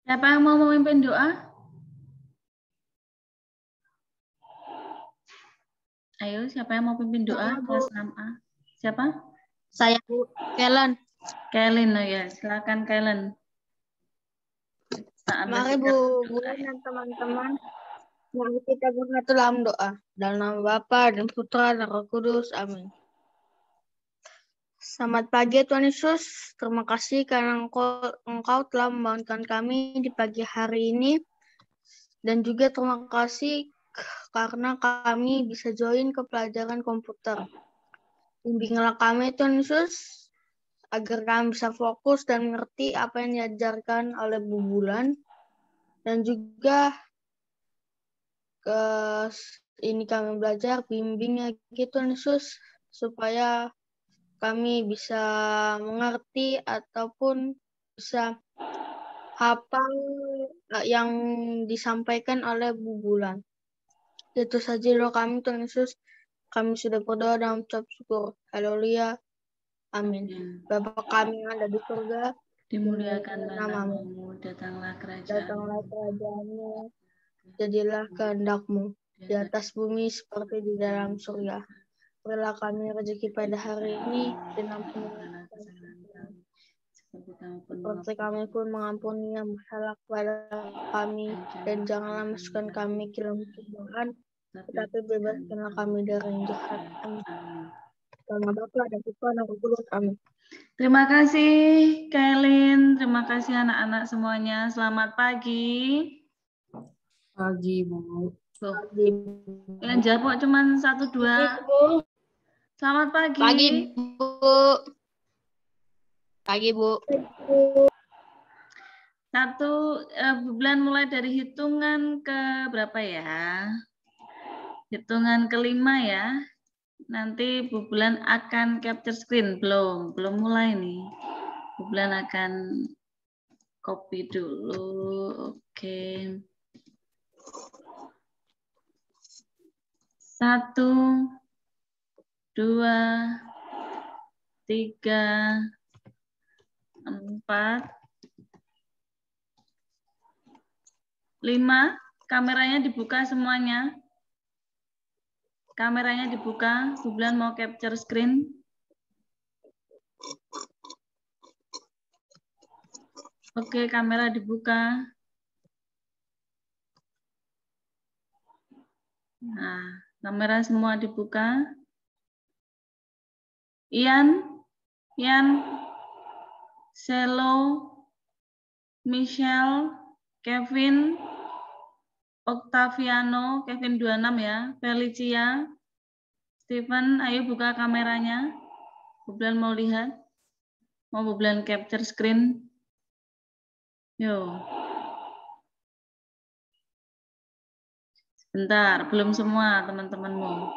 Siapa yang mau memimpin doa? Ayo, siapa yang mau pimpin doa? Saya, Bu. Kelas 6A. Siapa? Saya, Bu. Kellen. Kellen, oh ya. Silakan Kellen. Mari, Bu, dan teman-teman. Mari kita bersatu dalam doa. Dalam nama Bapa dan Putra dan Roh Kudus. Amin. Selamat pagi Tuhan Yesus. Terima kasih karena Engkau telah membangunkan kami di pagi hari ini. Dan juga terima kasih karena kami bisa join ke pelajaran komputer. Bimbinglah kami Tuhan Yesus agar kami bisa fokus dan mengerti apa yang diajarkan oleh Bu Bulan. Dan juga ini kami belajar bimbingnya gitu Yesus supaya kami bisa mengerti ataupun bisa hafal yang disampaikan oleh Bu Bulan. Itu saja doa kami Tuhan Yesus. Kami sudah berdoa dan mengucap syukur. Haleluya. Amin. Bapa kami yang ada di surga, dimuliakanlah namamu, datanglah kerajaanmu, jadilah kehendak-Mu di atas bumi seperti di dalam surga. Berilah kami rezeki pada hari ini, dan ampunilah seperti kami pun mengampuni yang bersalah kepada kami, dan janganlah masukkan kami ke dalam cobaan, tetapi bebaskanlah kami dari yang jahat. Amin. Dalam Bapa dan Putra dan Roh Kudus. Amin. Terima kasih, Kellen. Terima kasih anak-anak semuanya. Selamat pagi. Pagi, Bu. Pagi, Yang jawab kok cuma 1-2. Selamat pagi. Pagi, Bu. Pagi, Bu. Bulan mulai dari hitungan ke berapa ya? Hitungan kelima ya. Nanti Bu Bulan akan capture screen. Belum mulai nih. Bu Bulan akan copy dulu. Oke. 1, 2, 3, 4, 5. Kameranya dibuka semuanya. Kameranya dibuka. Bu Bulan mau capture screen. Oke, kamera dibuka. Nah, kamera semua dibuka. Ian, Selo, Michelle, Kevin, Octaviano, Kevin 26 ya, Felicia, Stephen, ayo buka kameranya. Bu Bulan mau lihat. Mau Bu Bulan capture screen. Yo. Sebentar, belum semua teman-temanmu.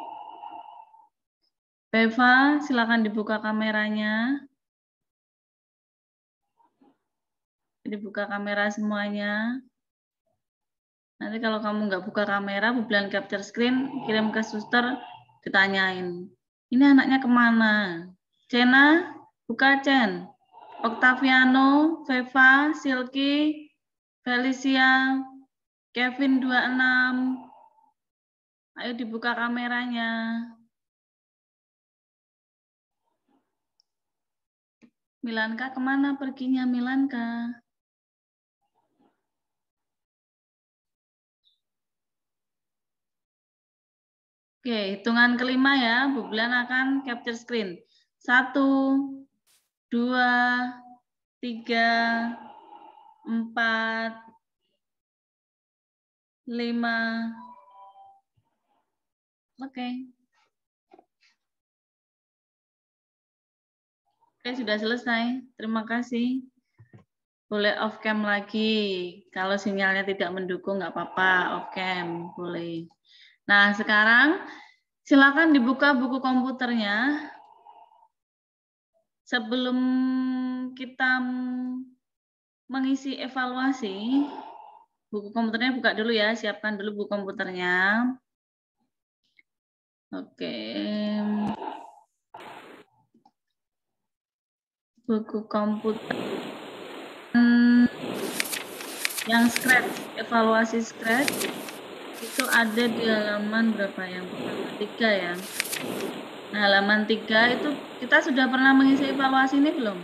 Beva, silakan dibuka kameranya. Dibuka kamera semuanya. Nanti kalau kamu nggak buka kamera, Bu Bulan capture screen, kirim ke suster, ditanyain. Ini anaknya kemana? Cena, buka Cen. Octaviano, Veva, Silky, Felicia, Kevin 26. Ayo dibuka kameranya. Milanka kemana perginya Milanka? Oke, hitungan kelima ya. Bu Bulan akan capture screen. 1, 2, 3, 4, 5. Oke. Oke, sudah selesai. Terima kasih. Boleh off cam lagi. Kalau sinyalnya tidak mendukung, nggak apa-apa. Off cam, boleh. Nah, sekarang silakan dibuka buku komputernya. Sebelum kita mengisi evaluasi, buku komputernya buka dulu ya. Siapkan dulu buku komputernya. Oke. Buku komputer. Yang scratch, evaluasi scratch itu ada di halaman berapa yang pertama? 3 ya. Nah, halaman 3 itu kita sudah pernah mengisi evaluasi ini belum?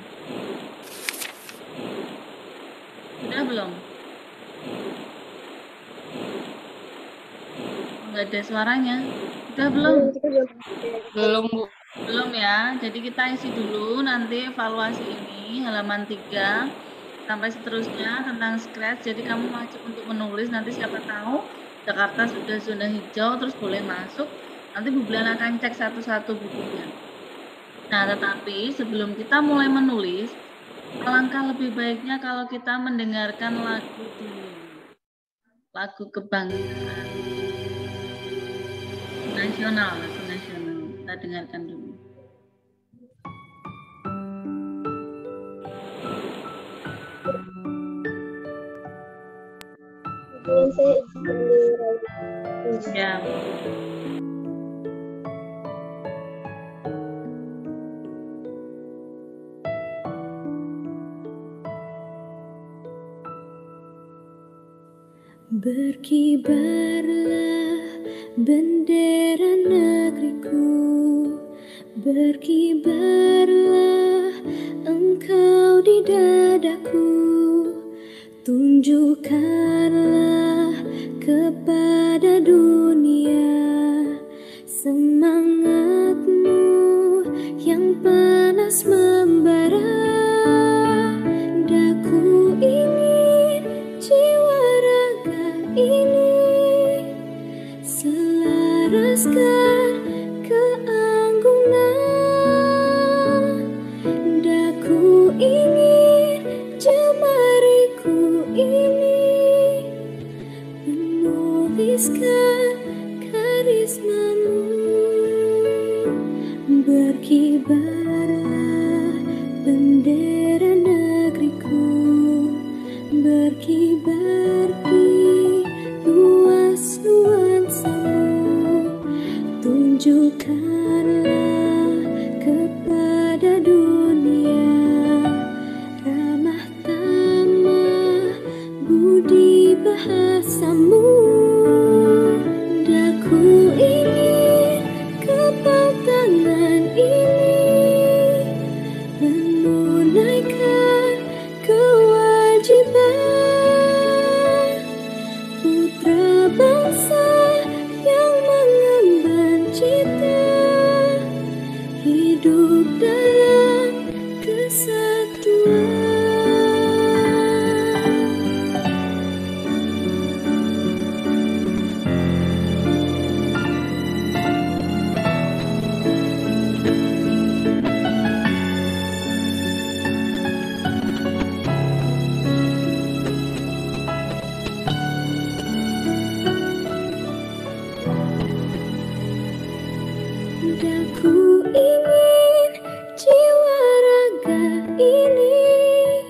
Sudah belum? Enggak ada suaranya. Sudah belum? Belum, Bu. Belum ya. Jadi kita isi dulu nanti evaluasi ini halaman 3 sampai seterusnya tentang scratch. Jadi kamu wajib untuk menulis, nanti siapa tahu Jakarta sudah zona hijau terus boleh masuk. Nanti Bu Bulan akan cek satu-satu bukunya. Nah, tetapi sebelum kita mulai menulis, alangkah lebih baiknya kalau kita mendengarkan lagu dulu. Lagu kebangsaan nasional, lagu nasional. Kita dengarkan dulu. Ya. Berkibarlah bendera negeriku, berkibarlah engkau di dadaku, tunjukkanlah kepada dunia semangatmu yang panas membara. Daku ingin jiwa raga ini selaraskan keanggunan. Daku ingin jemariku ini menuliskan karismamu. Berkibarlah bendera negeriku, berkibar di luas nuansamu, tunjukkanlah kepada dunia ramah tamah budi bahasamu. Daku ingin kepal tangan ini menunaikan kewajiban putra bangsa yang mengemban cita hidup dalam kesatuan. Daku ingin jiwa raga ini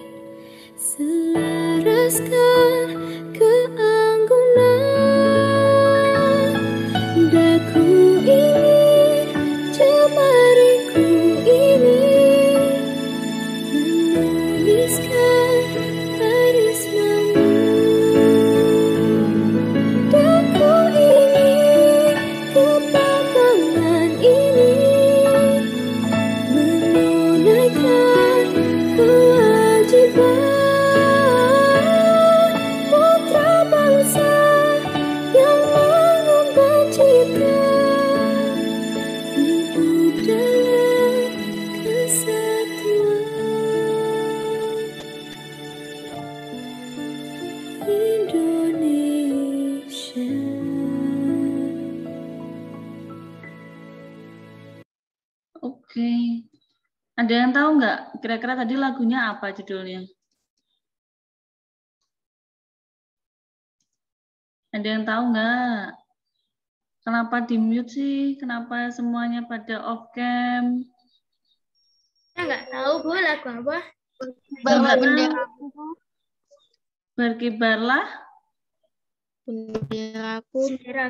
selaraskan keanggunan. Daku ingin jemariku ini menuliskan karismamu. Daku ingin kepal tangan ini menunaikan kewajiban putra bangsa yang mengemban cita hidup dalam kesatuan. Indonesia. Oke. Ada yang tahu nggak kira-kira tadi lagunya apa judulnya? Ada yang tahu nggak? Kenapa di-mute sih? Kenapa semuanya pada off cam? Saya nggak tahu Bu lagu apa. Nggak Bendera tahu. Berkibarlah, benderaku.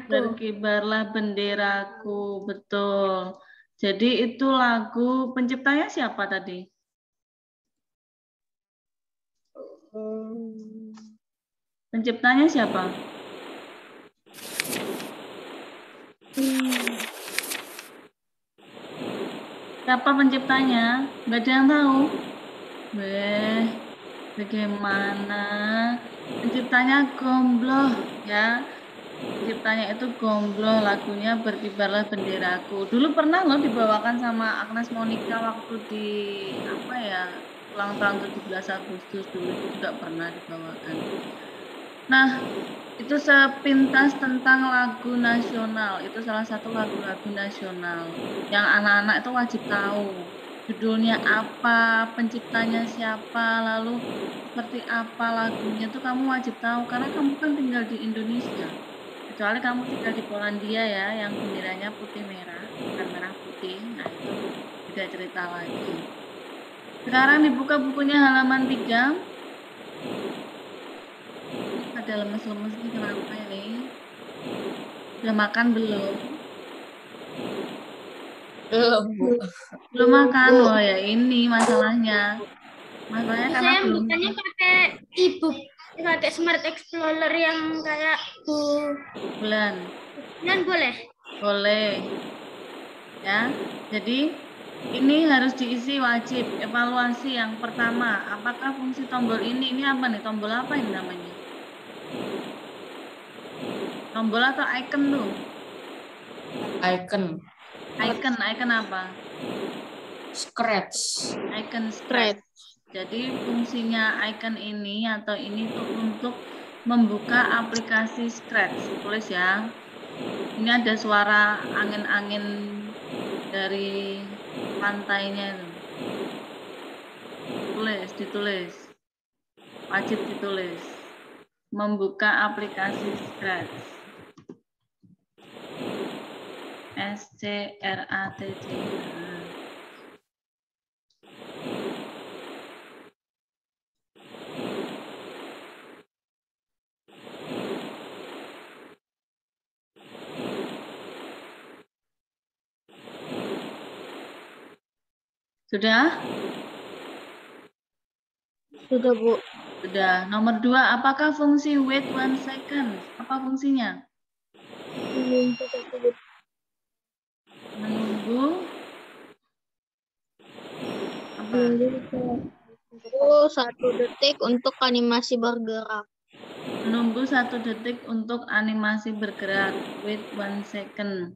berkibarlah benderaku, betul. Jadi itu lagu penciptanya siapa tadi? Penciptanya siapa? Siapa penciptanya? Nggak ada yang tahu. Bagaimana? Penciptanya Gombloh ya. Penciptanya itu Gombloh, lagunya Berkibarlah Benderaku. Dulu pernah loh dibawakan sama Agnes Monica waktu di apa ya? Ulang tahun 17 Agustus dulu itu juga pernah dibawakan. Nah, itu sepintas tentang lagu nasional. Itu salah satu lagu-lagu nasional yang anak-anak itu wajib tahu. Judulnya apa, penciptanya siapa, lalu seperti apa lagunya itu kamu wajib tahu karena kamu kan tinggal di Indonesia. Kecuali kamu tinggal di Polandia ya, yang benderanya putih merah, bukan merah putih. Nah, itu beda cerita lagi. Sekarang dibuka bukunya halaman 3. Ada lemes-lemes nih, kenapa ini? Udah makan belum? Belum, Bu. Belum makan, oh ya ini masalahnya. Masalahnya karena Saya belum. bukannya pakai e-book, pakai Smart Explorer yang kayak Bulan. boleh? Boleh. Ya, jadi ini harus diisi wajib. Evaluasi yang pertama, apakah fungsi tombol ini apa nih? Tombol apa ini namanya? Tombol atau icon tuh? Icon. Icon apa? Scratch. Icon scratch. Jadi fungsinya icon ini atau ini tuh untuk membuka aplikasi Scratch. Tulis ya. Ini ada suara angin-angin dari pantainya. Ditulis. Wajib ditulis. Membuka aplikasi Scratch. SCRATC. Sudah? Sudah, Bu. Sudah. Nomor 2, apakah fungsi wait 1 second? Apa fungsinya? Menunggu. Apa? 1 detik untuk animasi bergerak. Menunggu 1 detik untuk animasi bergerak. Wait 1 second.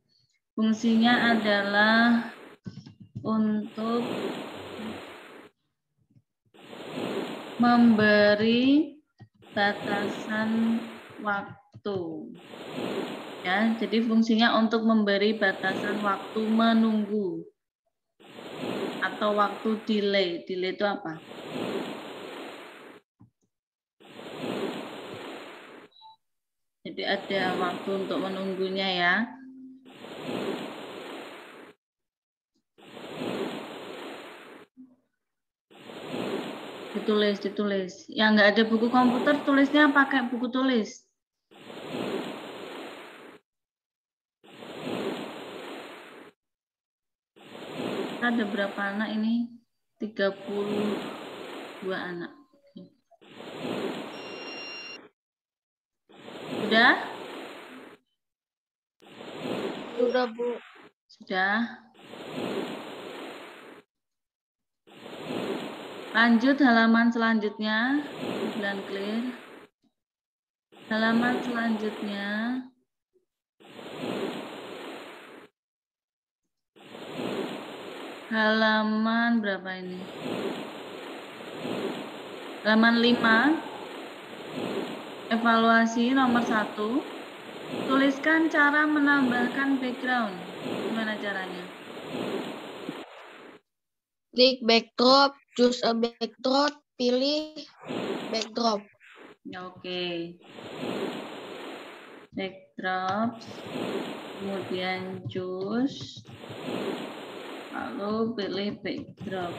Fungsinya adalah untuk memberi batasan waktu. Ya, jadi fungsinya untuk memberi batasan waktu menunggu atau waktu delay. Delay itu apa? Jadi ada waktu untuk menunggunya ya. Ditulis. Yang nggak ada buku komputer, tulisnya pakai buku tulis. Ada berapa anak ini? 32 anak. Sudah? Sudah, Bu. Sudah. Lanjut halaman selanjutnya. Bulan clear. Halaman selanjutnya. Halaman berapa ini? Halaman 5. Evaluasi nomor 1. Tuliskan cara menambahkan background. Gimana caranya? Klik backdrop, choose a backdrop, pilih backdrop. Oke. Backdrop, kemudian choose, lalu pilih backdrop.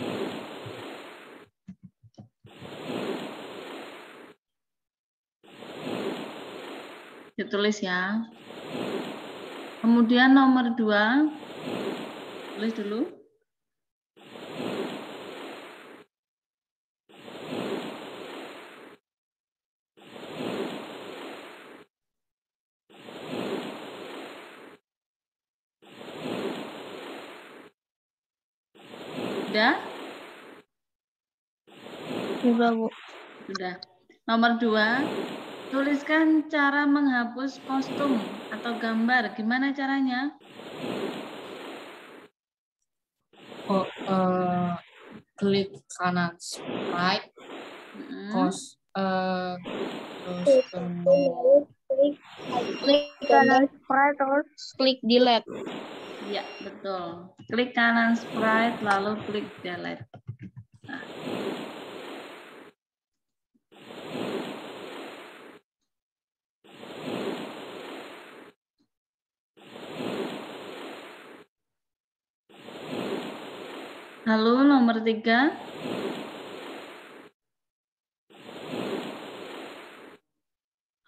Ditulis ya. Kemudian nomor 2, tulis dulu. Sudah? Sudah, Bu. Sudah. Nomor 2, tuliskan cara menghapus kostum atau gambar. Gimana caranya? Oh, klik kanan sprite, terus Klik kanan sprite terus klik delete. Iya, betul. Klik kanan sprite lalu klik delete. Nah. Lalu nomor 3,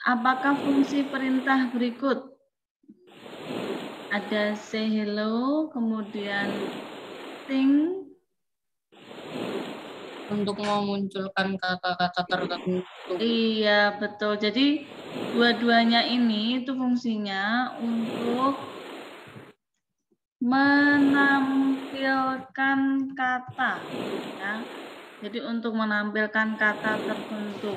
apakah fungsi perintah berikut? Ada say hello, kemudian sing. untuk memunculkan kata-kata tertentu. Iya, betul. Jadi dua-duanya ini itu fungsinya untuk menampilkan kata, ya. Jadi untuk menampilkan kata tertentu.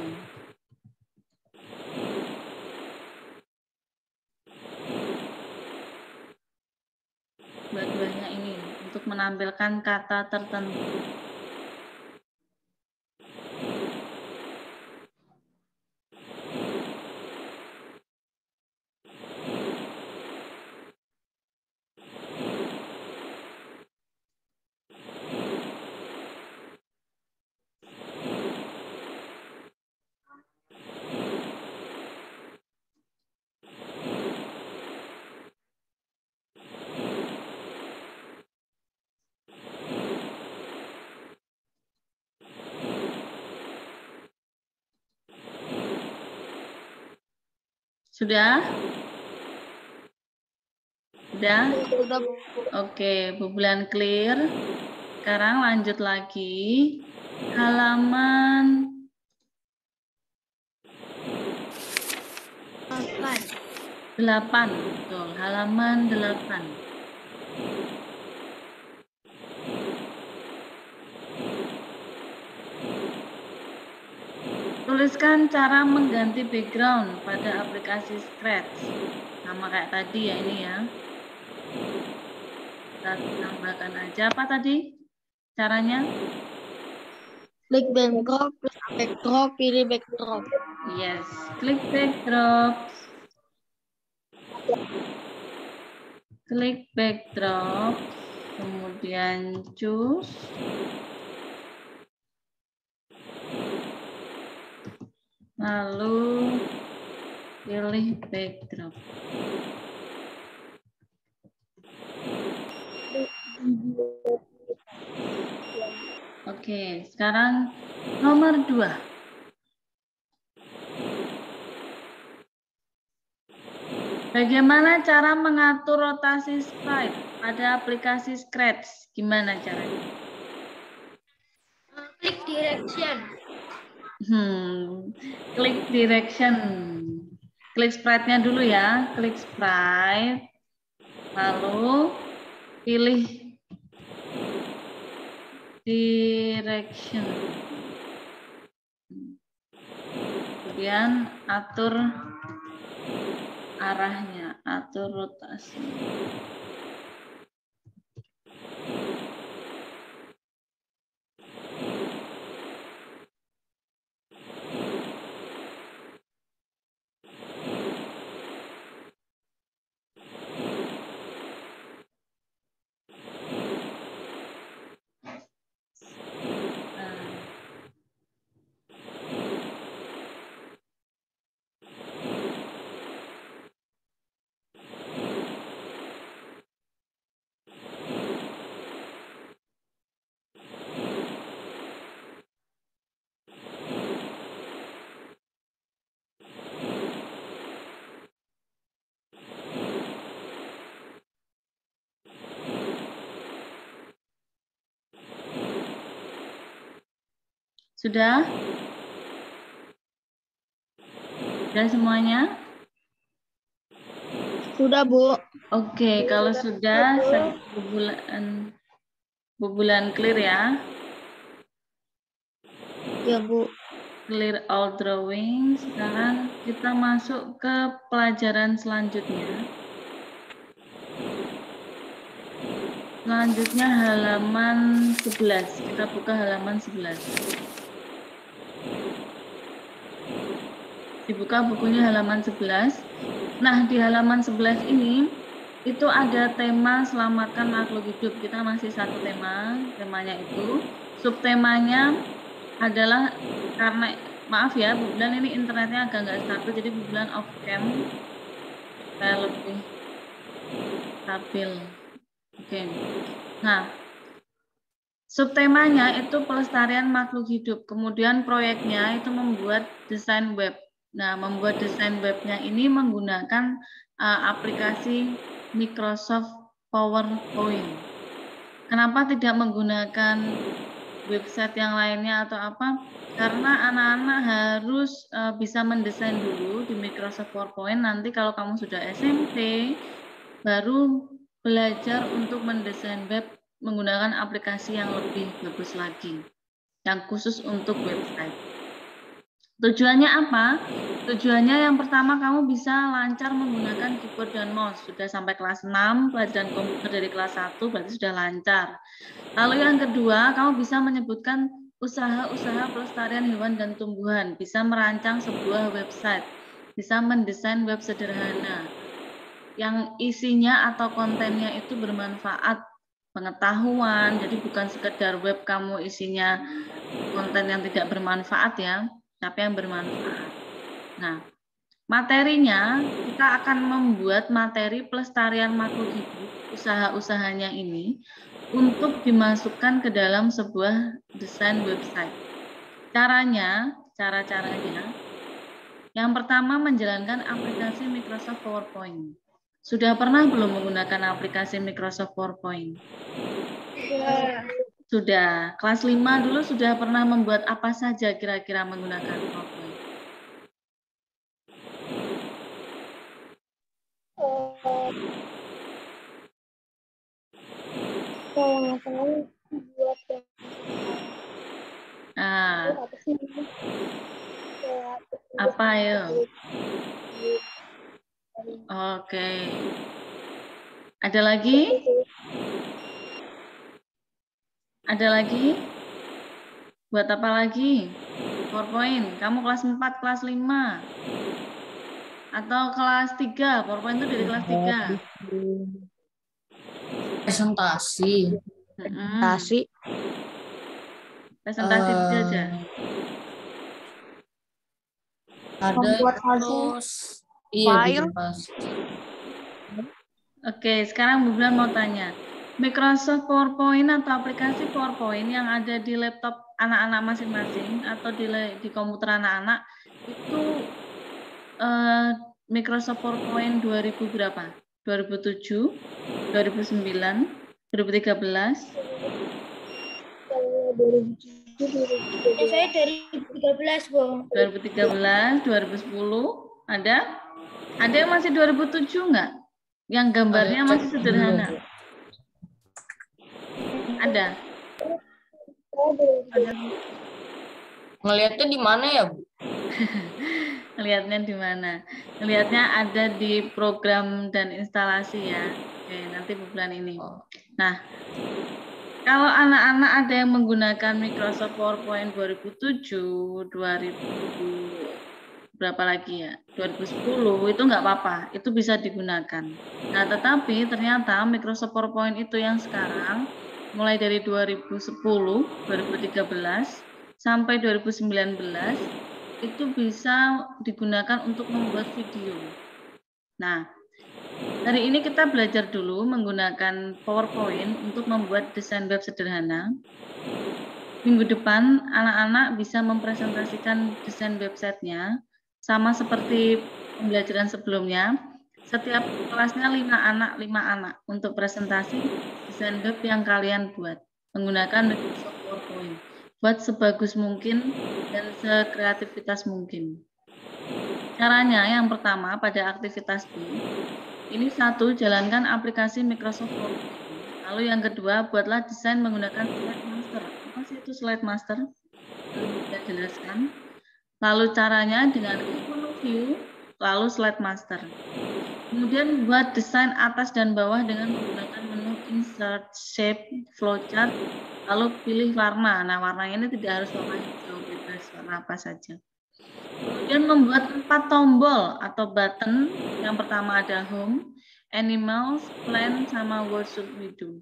Dua-duanya ini untuk menampilkan kata tertentu. Sudah? Sudah? Sudah, Bu. Oke, Bu Bulan clear. Sekarang lanjut lagi. Halaman 8. Betul, halaman 8. Tuliskan cara mengganti background pada aplikasi Scratch. Sama kayak tadi ya ini ya. Kita tambahkan aja. Apa tadi caranya? Klik backdrop, klik backdrop, pilih backdrop. Yes, klik backdrop. Klik backdrop. Kemudian choose. Lalu pilih backdrop. Oke, sekarang nomor 2. Bagaimana cara mengatur rotasi sprite pada aplikasi Scratch? Gimana caranya? Klik direction. Klik direction. Klik sprite-nya dulu ya. Klik sprite. Lalu pilih direction. Kemudian atur arahnya, atur rotasi. Sudah? Sudah semuanya? Sudah, Bu. Oke, kalau sudah, saya bulan Bu Bulan clear ya? Ya, Bu. Clear all drawing. Sekarang kita masuk ke pelajaran selanjutnya. Selanjutnya halaman 11. Kita buka halaman 11. Dibuka bukunya halaman 11. Nah, di halaman 11 ini itu ada tema selamatkan makhluk hidup. Kita masih satu tema. Temanya itu subtemanya adalah karena maaf ya, Bu Bulan ini internetnya agak nggak stabil, jadi Bu Bulan off cam saya lebih stabil. Oke. Nah, subtemanya itu pelestarian makhluk hidup. Kemudian proyeknya itu membuat desain web. Nah, membuat desain webnya ini menggunakan aplikasi Microsoft PowerPoint. Kenapa tidak menggunakan website yang lainnya atau apa? Karena anak-anak harus bisa mendesain dulu di Microsoft PowerPoint. Nanti kalau kamu sudah SMP, baru belajar untuk mendesain web menggunakan aplikasi yang lebih bagus lagi, yang khusus untuk website. Tujuannya apa? Tujuannya yang pertama, kamu bisa lancar menggunakan keyboard dan mouse. Sudah sampai kelas 6, pelajaran komputer dari kelas 1 berarti sudah lancar. Lalu yang kedua, kamu bisa menyebutkan usaha-usaha pelestarian hewan dan tumbuhan, bisa merancang sebuah website, bisa mendesain web sederhana yang isinya atau kontennya itu bermanfaat, pengetahuan, jadi bukan sekedar web kamu isinya konten yang tidak bermanfaat ya, tapi yang bermanfaat. Nah, materinya kita akan membuat materi pelestarian makhluk hidup, usaha-usahanya ini untuk dimasukkan ke dalam sebuah desain website. Cara-caranya, yang pertama menjalankan aplikasi Microsoft PowerPoint. Sudah pernah belum menggunakan aplikasi Microsoft PowerPoint? Sudah. Kelas 5 dulu sudah pernah membuat apa saja kira-kira menggunakan PowerPoint? Apa ya? Oke. Ada lagi? Ada lagi? Buat apa lagi? PowerPoint. Kamu kelas 4, kelas 5. Atau kelas 3. PowerPoint itu dari kelas 3. Presentasi. Presentasi saja. Ada terus file. Oke, sekarang Bu Bulan mau tanya. Microsoft PowerPoint atau aplikasi PowerPoint yang ada di laptop anak-anak masing-masing atau di komputer anak-anak itu Microsoft PowerPoint 2000 berapa? 2007, 2009, 2013? Saya 2013, Bu. 2013, 2010, ada? Ada yang masih 2007 enggak? Yang gambarnya masih sederhana. Ada? Ngelihatnya di mana ya, Bu? Ngelihatnya di mana? Ngelihatnya ada di program dan instalasi ya. Oke, nanti bulan ini. Nah, kalau anak-anak ada yang menggunakan Microsoft PowerPoint 2007, 2000 berapa lagi ya? 2010 itu nggak apa-apa, itu bisa digunakan. Nah, tetapi ternyata Microsoft PowerPoint itu yang sekarang mulai dari 2010, 2013 sampai 2019 itu bisa digunakan untuk membuat video. Nah, hari ini kita belajar dulu menggunakan PowerPoint untuk membuat desain web sederhana. Minggu depan anak-anak bisa mempresentasikan desain websitenya. Sama seperti pembelajaran sebelumnya, setiap kelasnya 5 anak untuk presentasi desain web yang kalian buat menggunakan Microsoft PowerPoint. Buat sebagus mungkin dan sekreativitas mungkin. Caranya yang pertama pada aktivitas B, ini 1, jalankan aplikasi Microsoft PowerPoint. Lalu yang kedua, buatlah desain menggunakan slide master. Apa sih itu slide master? Kita jelaskan. Lalu caranya dengan menu view, lalu slide master. Kemudian buat desain atas dan bawah dengan menggunakan menu insert, shape, flowchart, lalu pilih warna. Nah, warnanya ini tidak harus warna hijau, bebas warna apa saja. Kemudian membuat 4 tombol atau button. Yang pertama ada home, animals, plan, sama what should we do.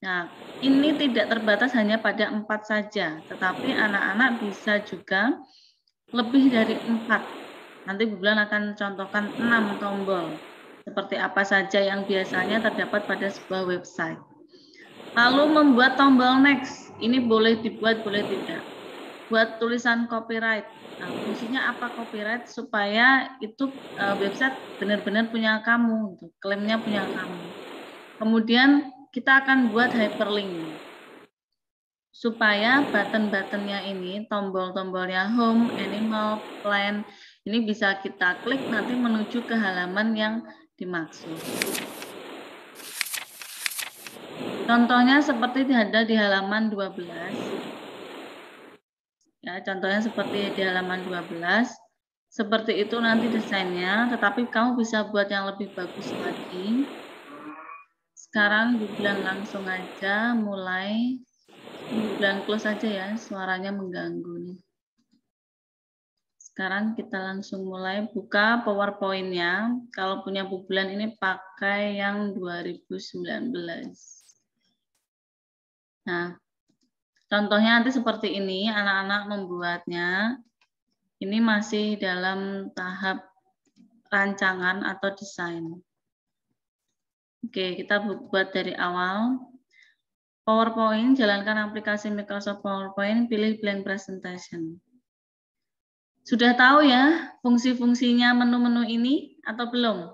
Nah, ini tidak terbatas hanya pada 4 saja, tetapi anak-anak bisa juga lebih dari 4. Nanti Bu Bulan akan contohkan 6 tombol. Seperti apa saja yang biasanya terdapat pada sebuah website. Lalu membuat tombol next. Ini boleh dibuat, boleh tidak. Buat tulisan copyright. Nah, fungsinya apa copyright? Supaya itu website benar-benar punya kamu, klaimnya punya kamu. Kemudian kita akan buat hyperlink. Supaya button-buttonnya ini, tombol-tombolnya home, animal, plan, ini bisa kita klik nanti menuju ke halaman yang dimaksud. Contohnya seperti ada di halaman 12. Ya, contohnya seperti di halaman 12. Seperti itu nanti desainnya, tetapi kamu bisa buat yang lebih bagus lagi. Sekarang Bu Bulan langsung aja mulai. Bu Bulan close aja ya, suaranya mengganggu nih. Sekarang kita langsung mulai buka PowerPoint-nya. Kalau punya Bu Bulan ini pakai yang 2019. Nah, contohnya nanti seperti ini, anak-anak membuatnya. Ini masih dalam tahap rancangan atau desain. Oke, kita buat dari awal. PowerPoint, jalankan aplikasi Microsoft PowerPoint, pilih blank presentation. Sudah tahu ya fungsi-fungsinya menu-menu ini atau belum?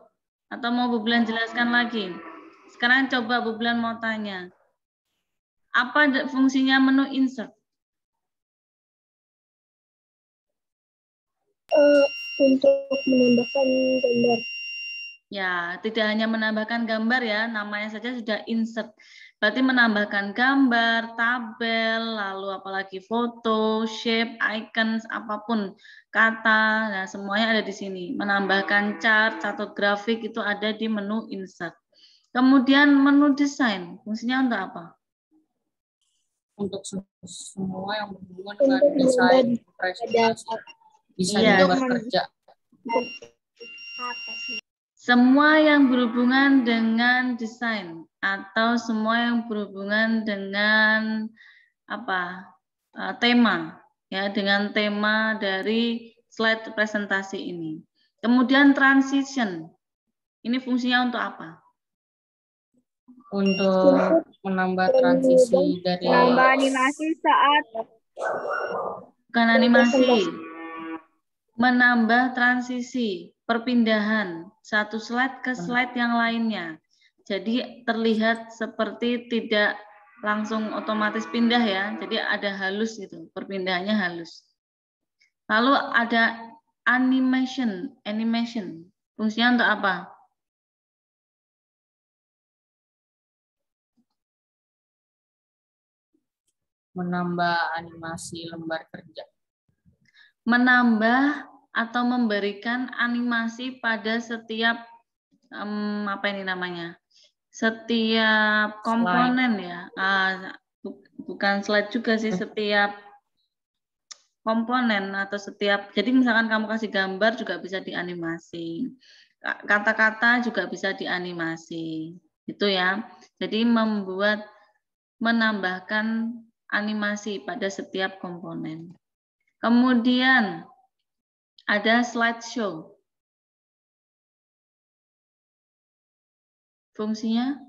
Atau mau Bu Bulan jelaskan lagi? Sekarang coba Bu Bulan mau tanya. Apa fungsinya menu insert? Untuk menambahkan gambar. Ya, tidak hanya menambahkan gambar ya, namanya saja sudah insert. Berarti menambahkan gambar, tabel, lalu apalagi foto, shape, icons, apapun, kata, nah semuanya ada di sini. Menambahkan chart atau grafik itu ada di menu insert. Kemudian menu desain, fungsinya untuk apa? Untuk semua yang berhubungan dengan desain presentasi. Bisa digambar kerja. Semua yang berhubungan dengan desain atau semua yang berhubungan dengan apa tema ya, dengan tema dari slide presentasi ini. Kemudian transition, ini fungsinya untuk apa? Untuk menambah transisi dari animasi saat bukan animasi, menambah transisi, perpindahan satu slide ke slide yang lainnya. Jadi terlihat seperti tidak langsung otomatis pindah ya. Jadi ada halus gitu, perpindahannya halus. Lalu ada animation. Fungsinya untuk apa? menambah animasi lembar kerja. Menambah atau memberikan animasi pada setiap apa ini namanya? Setiap komponen slide. Ya. Bukan slide juga sih, setiap komponen atau setiap, jadi misalkan kamu kasih gambar juga bisa dianimasi. Kata-kata juga bisa dianimasi. Itu ya. Jadi menambahkan animasi pada setiap komponen. Kemudian ada slideshow. Fungsinya?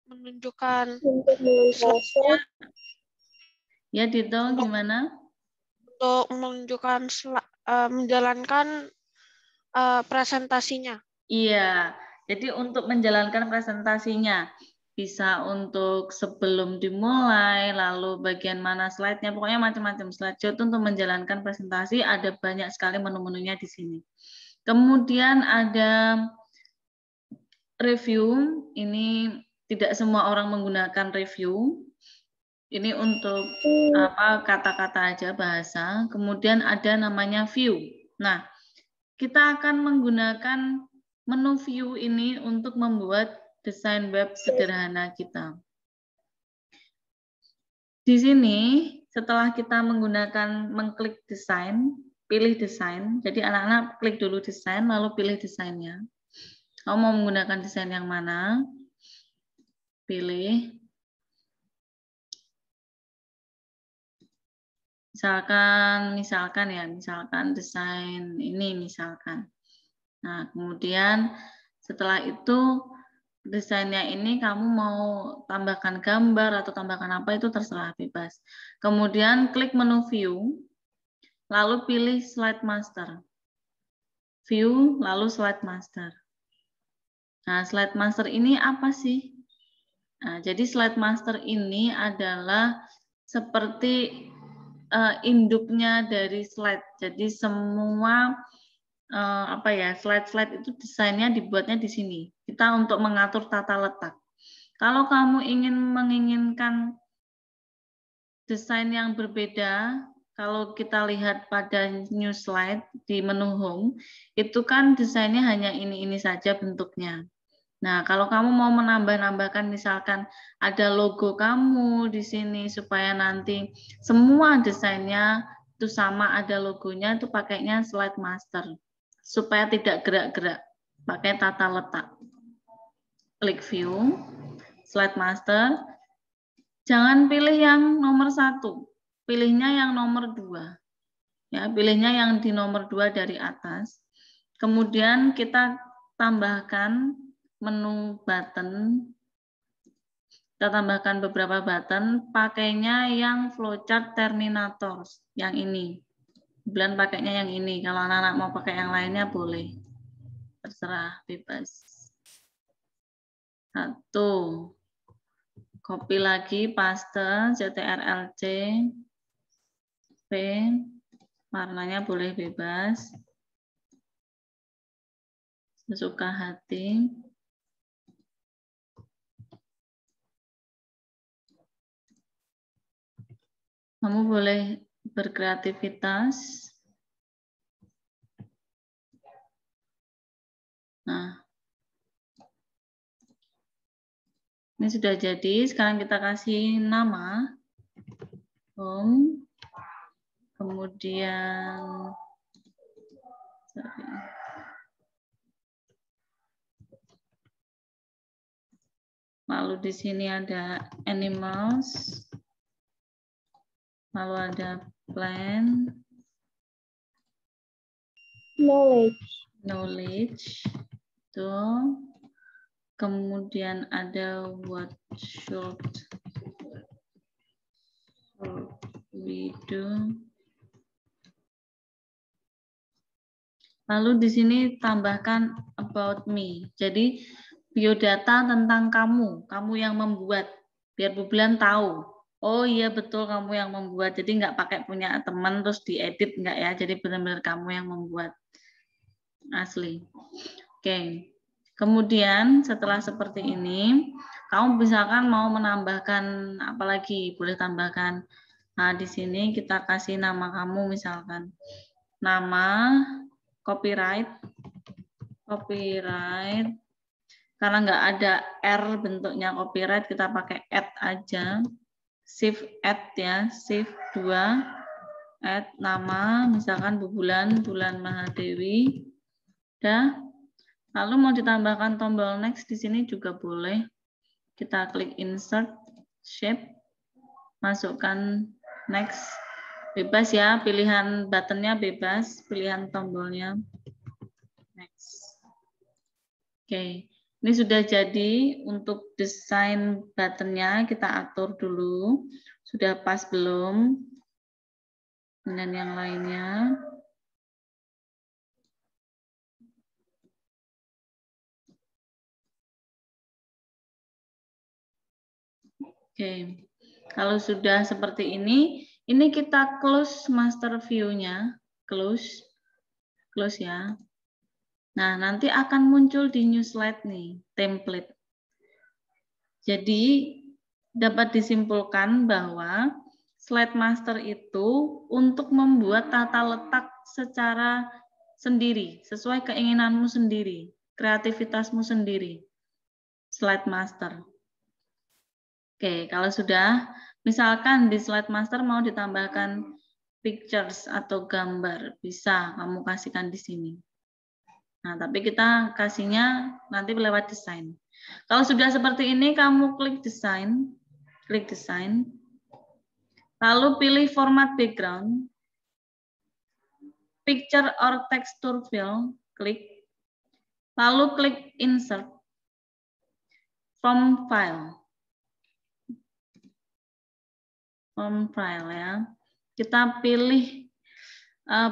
Menunjukkan ya Dito, gimana? Untuk menunjukkan menjalankan presentasinya. Iya, jadi untuk menjalankan presentasinya bisa untuk sebelum dimulai, lalu bagian mana slide-nya, pokoknya macam-macam. Slideshow itu untuk menjalankan presentasi, ada banyak sekali menu-menunya di sini. Kemudian ada review, ini tidak semua orang menggunakan review. Ini untuk kata-kata aja bahasa. Kemudian ada namanya view. Nah, kita akan menggunakan menu view ini untuk membuat desain web sederhana kita. Di sini setelah kita mengklik desain, pilih desain. Jadi anak-anak klik dulu desain lalu pilih desainnya. Kamu mau menggunakan desain yang mana? Pilih. Misalkan desain ini misalkan. Nah, kemudian setelah itu desainnya ini kamu mau tambahkan gambar atau tambahkan apa itu terserah, bebas. Kemudian klik menu view, lalu pilih slide master. View, lalu slide master. Nah, slide master ini apa sih? Nah, jadi slide master ini adalah seperti induknya dari slide. Jadi semua slide-slide itu desainnya dibuatnya di sini. Kita untuk mengatur tata letak. Kalau kamu menginginkan desain yang berbeda, kalau kita lihat pada new slide di menu home, itu kan desainnya hanya ini saja bentuknya. Nah, kalau kamu mau menambah-nambahkan misalkan ada logo kamu di sini supaya nanti semua desainnya itu sama ada logonya, itu pakainya slide master. Supaya tidak gerak-gerak, pakai tata letak. Klik view, slide master. Jangan pilih yang nomor 1, pilihnya yang nomor 2. Ya, pilihnya yang di nomor 2 dari atas. Kemudian kita tambahkan menu button, kita tambahkan beberapa button, pakainya yang flowchart terminators, yang ini. Bulan pakainya yang ini, kalau anak-anak mau pakai yang lainnya boleh, terserah, bebas. 1, copy lagi, paste, CTRL-C, P, warnanya boleh bebas, sesuka hati. Kamu boleh berkreativitas. Nah, ini sudah jadi. Sekarang kita kasih nama. Home. Kemudian lalu di sini ada animals. Lalu ada plan, knowledge, tuh. Kemudian ada what should we do. Lalu di sini tambahkan about me. Jadi biodata tentang kamu yang membuat, biar Bu Bulan tahu. Oh iya betul kamu yang membuat, jadi nggak pakai punya teman terus diedit nggak ya, jadi benar-benar kamu yang membuat asli. Oke, kemudian setelah seperti ini, kamu misalkan mau menambahkan apa lagi, boleh tambahkan. Nah di sini kita kasih nama kamu misalkan, nama copyright, karena nggak ada R bentuknya copyright, kita pakai add aja. Shift add ya, shift 2, add nama, misalkan Bulan Mahadewi. Udah. Lalu mau ditambahkan tombol next di sini juga boleh. Kita klik insert, shape, masukkan next. Bebas ya, pilihan buttonnya bebas, pilihan tombolnya next. Oke. Ini sudah jadi. Untuk desain buttonnya kita atur dulu. Sudah pas belum? Dan yang lainnya. Oke. Kalau sudah seperti ini kita close master view-nya. Close ya. Nah, nanti akan muncul di new slide nih, template. Jadi, dapat disimpulkan bahwa slide master itu untuk membuat tata letak secara sendiri, sesuai keinginanmu sendiri, kreativitasmu sendiri. Slide master. Oke, kalau sudah, misalkan di slide master mau ditambahkan pictures atau gambar, bisa kamu kasihkan di sini. Nah, tapi kita kasihnya nanti lewat desain. Kalau sudah seperti ini, kamu klik desain, lalu pilih format background, picture or texture fill, klik, lalu klik insert from file ya. Kita pilih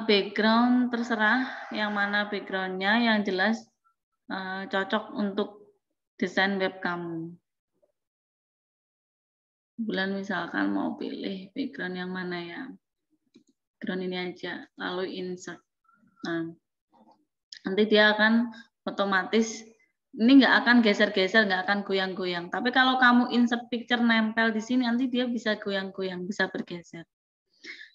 background terserah yang mana backgroundnya, yang jelas cocok untuk desain web kamu. Bulan misalkan mau pilih background yang mana ya, background ini aja, lalu insert. Nah, nanti dia akan otomatis, ini nggak akan geser-geser, nggak akan goyang-goyang. Tapi kalau kamu insert picture nempel di sini, nanti dia bisa goyang-goyang, bisa bergeser.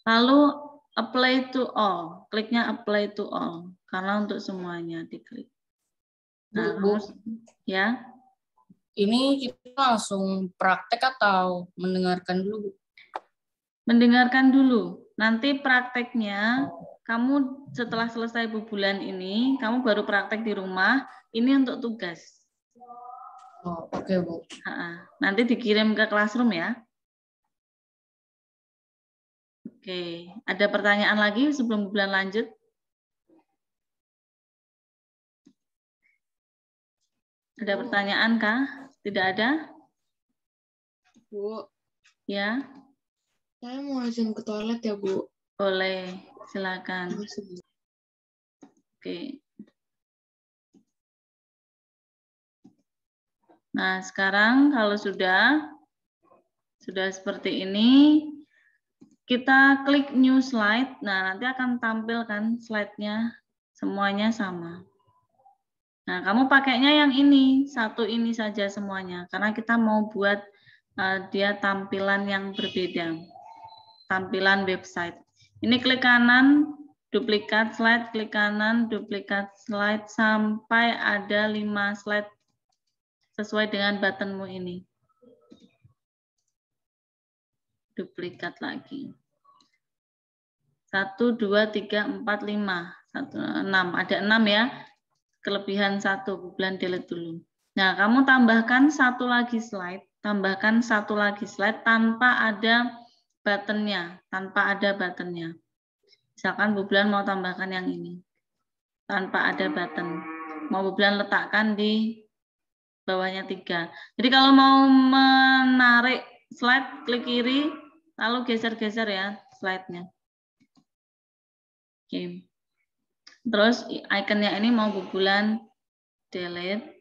Lalu apply to all, kliknya apply to all, karena untuk semuanya diklik. Nah, Bu, ya. Ini kita langsung praktek atau mendengarkan dulu, Bu? Mendengarkan dulu. Nanti prakteknya, kamu setelah selesai bulan ini, kamu baru praktek di rumah. Ini untuk tugas. Oh, oke, Bu. Nanti dikirim ke classroom ya. Oke, ada pertanyaan lagi sebelum bulan lanjut? Ada pertanyaan kah? Tidak ada? Bu, Ya. saya mau izin ke toilet ya, Bu. Boleh, silakan. Oke. Nah, sekarang kalau sudah seperti ini, kita klik new slide. Nah, nanti akan tampilkan slide-nya semuanya sama. Nah, kamu pakainya yang ini, satu ini saja semuanya, karena kita mau buat dia tampilan yang berbeda, tampilan website. Ini klik kanan, duplikat slide, klik kanan, duplikat slide, sampai ada 5 slide sesuai dengan buttonmu ini. Duplikat lagi. 1, 2, 3, 4, 5. 6. Ada 6 ya. Kelebihan 1, bulan delete dulu. Nah, kamu tambahkan satu lagi slide. Tambahkan satu lagi slide tanpa ada buttonnya. Misalkan Bu Bulan mau tambahkan yang ini. Tanpa ada button. Mau Bu Bulan letakkan di bawahnya 3. Jadi kalau mau menarik slide, klik kiri, lalu geser-geser ya slide-nya. Oke. Terus ikonnya ini mau Bu Bulan delete.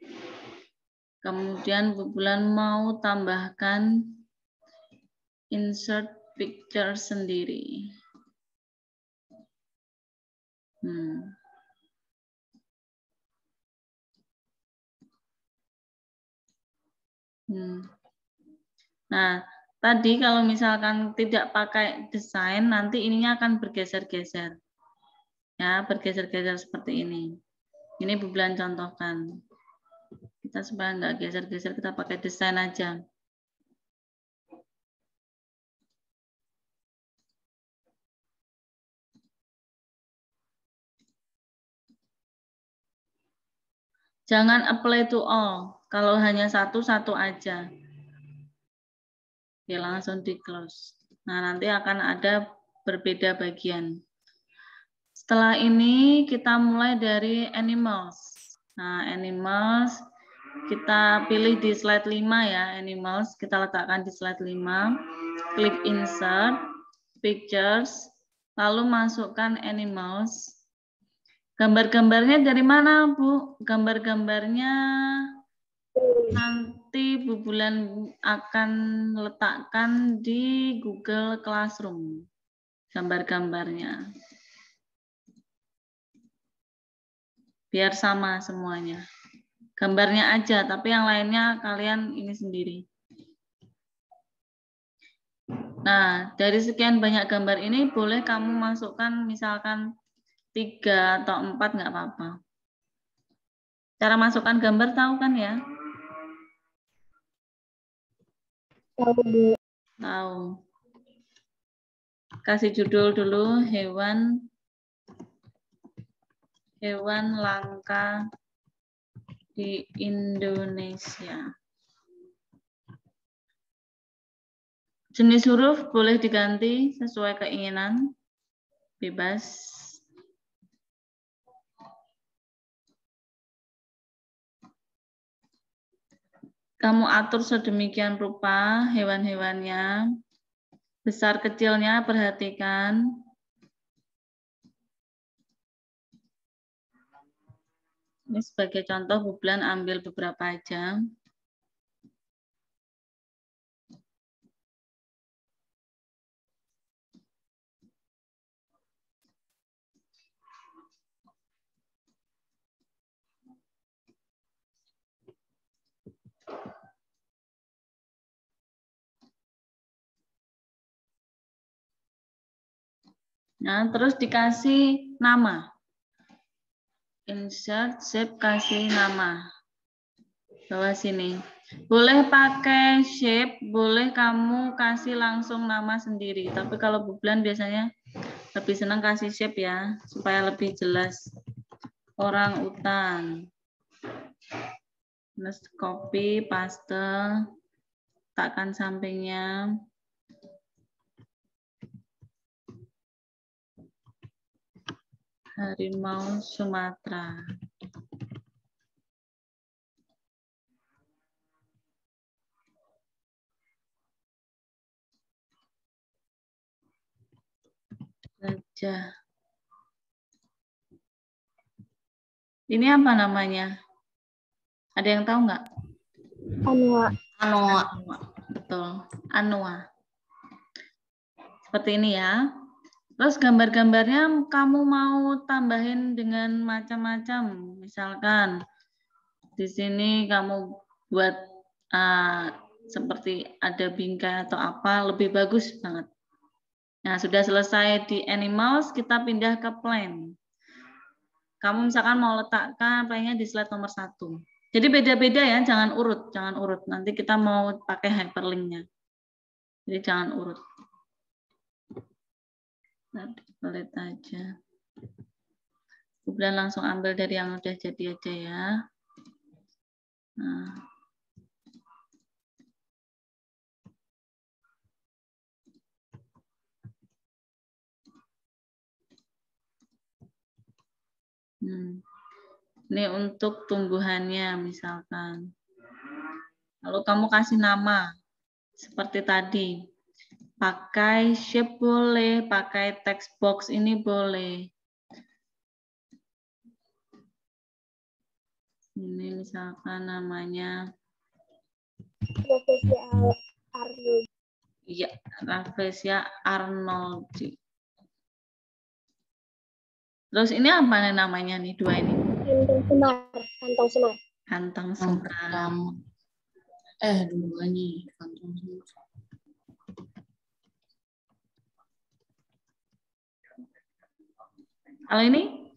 Kemudian Bu Bulan mau tambahkan insert picture sendiri. Nah, tadi kalau misalkan tidak pakai desain, nanti ininya akan bergeser-geser. Ya, bergeser-geser seperti ini. Ini Bu Bulan contohkan. Kita supaya nggak geser-geser, kita pakai desain aja. Jangan apply to all. Kalau hanya satu aja. Ya, langsung di close. Nah, nanti akan ada berbeda bagian. Setelah ini kita mulai dari animals. Nah, animals kita pilih di slide 5 ya, animals kita letakkan di slide 5. Klik insert, pictures, lalu masukkan animals. Gambar-gambarnya dari mana, Bu? Gambar-gambarnya nanti Bu Bulan akan letakkan di Google Classroom. Gambar-gambarnya. Biar sama semuanya. Gambarnya aja, tapi yang lainnya kalian ini sendiri. Nah, dari sekian banyak gambar ini boleh kamu masukkan misalkan 3 atau 4 nggak apa-apa. Cara masukkan gambar tahu kan ya? Tahu, Bu. Tahu. Kasih judul dulu, hewan langka di Indonesia. Jenis huruf boleh diganti sesuai keinginan, bebas. Kamu atur sedemikian rupa hewan-hewannya, besar kecilnya perhatikan. Ini sebagai contoh, Bu Blan ambil beberapa aja. Nah, terus dikasih nama. Insert, shape, kasih nama. Bawah sini. Boleh pakai shape, boleh kamu kasih langsung nama sendiri. Tapi kalau Bu Blan biasanya lebih senang kasih shape ya, supaya lebih jelas. Orang utan. Terus copy, paste, letakkan sampingnya. Harimau Sumatera. Gajah. Ini apa namanya? Ada yang tahu nggak? Anoa. Anoa. Betul, anoa. Seperti ini ya. Terus gambar-gambarnya kamu mau tambahin dengan macam-macam. Misalkan di sini kamu buat seperti ada bingkai atau apa, lebih bagus banget. Nah, sudah selesai di animals, kita pindah ke plant. Kamu misalkan mau letakkan plantnya di slide nomor 1. Jadi beda-beda ya, jangan urut. Nanti kita mau pakai hyperlinknya. Jadi jangan urut. Pelit aja. Kemudian langsung ambil dari yang udah jadi aja ya. Nah. Ini untuk tumbuhannya misalkan. Lalu kamu kasih nama seperti tadi. Pakai shape boleh, pakai text box ini boleh. Ini misalkan namanya Rafflesia Arnold. Iya, Rafflesia Arnoldi. Terus ini apa nih namanya nih dua ini? Kantong semar. Kantong Yang semar. pertama. Dua nih. Kantong semar. Kalau ini?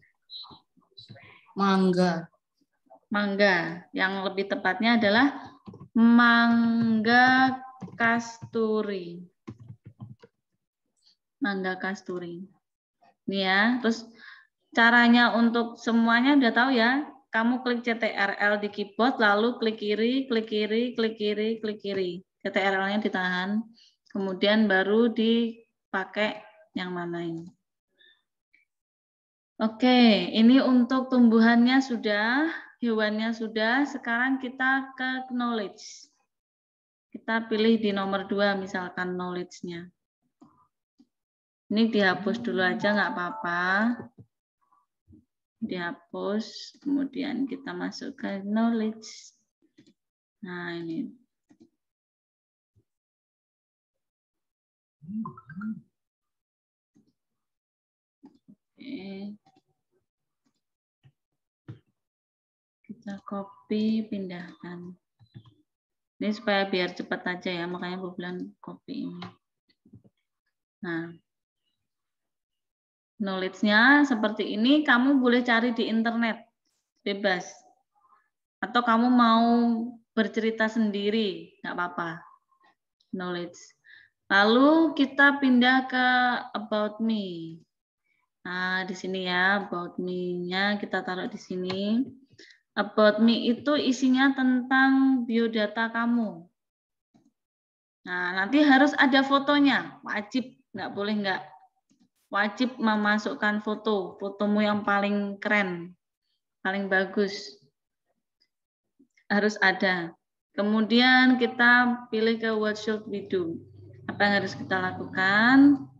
Mangga. Mangga. Yang lebih tepatnya adalah mangga kasturi. Mangga kasturi. Ini ya. Terus caranya untuk semuanya udah tahu ya. Kamu klik CTRL di keyboard, lalu klik kiri, klik kiri, klik kiri, klik kiri. CTRL-nya ditahan. Kemudian baru dipakai yang mana ini. Oke, ini untuk tumbuhannya sudah, hewannya sudah. Sekarang kita ke knowledge. Kita pilih di nomor 2 misalkan knowledge-nya. Ini dihapus dulu aja nggak apa-apa. Dihapus, kemudian kita masuk ke knowledge. Nah, ini. Oke. Kita copy, pindahkan. Ini supaya biar cepat aja ya, makanya Bu Bulan copy ini. Nah, knowledge-nya seperti ini, kamu boleh cari di internet, bebas. Atau kamu mau bercerita sendiri, nggak apa-apa. Knowledge. Lalu kita pindah ke about me. Nah, di sini ya, about me-nya kita taruh di sini. About me itu isinya tentang biodata kamu. Nah, nanti harus ada fotonya, wajib, nggak boleh nggak. Wajib memasukkan foto, fotomu yang paling keren, paling bagus. Harus ada. Kemudian kita pilih ke what should we do. Apa yang harus kita lakukan?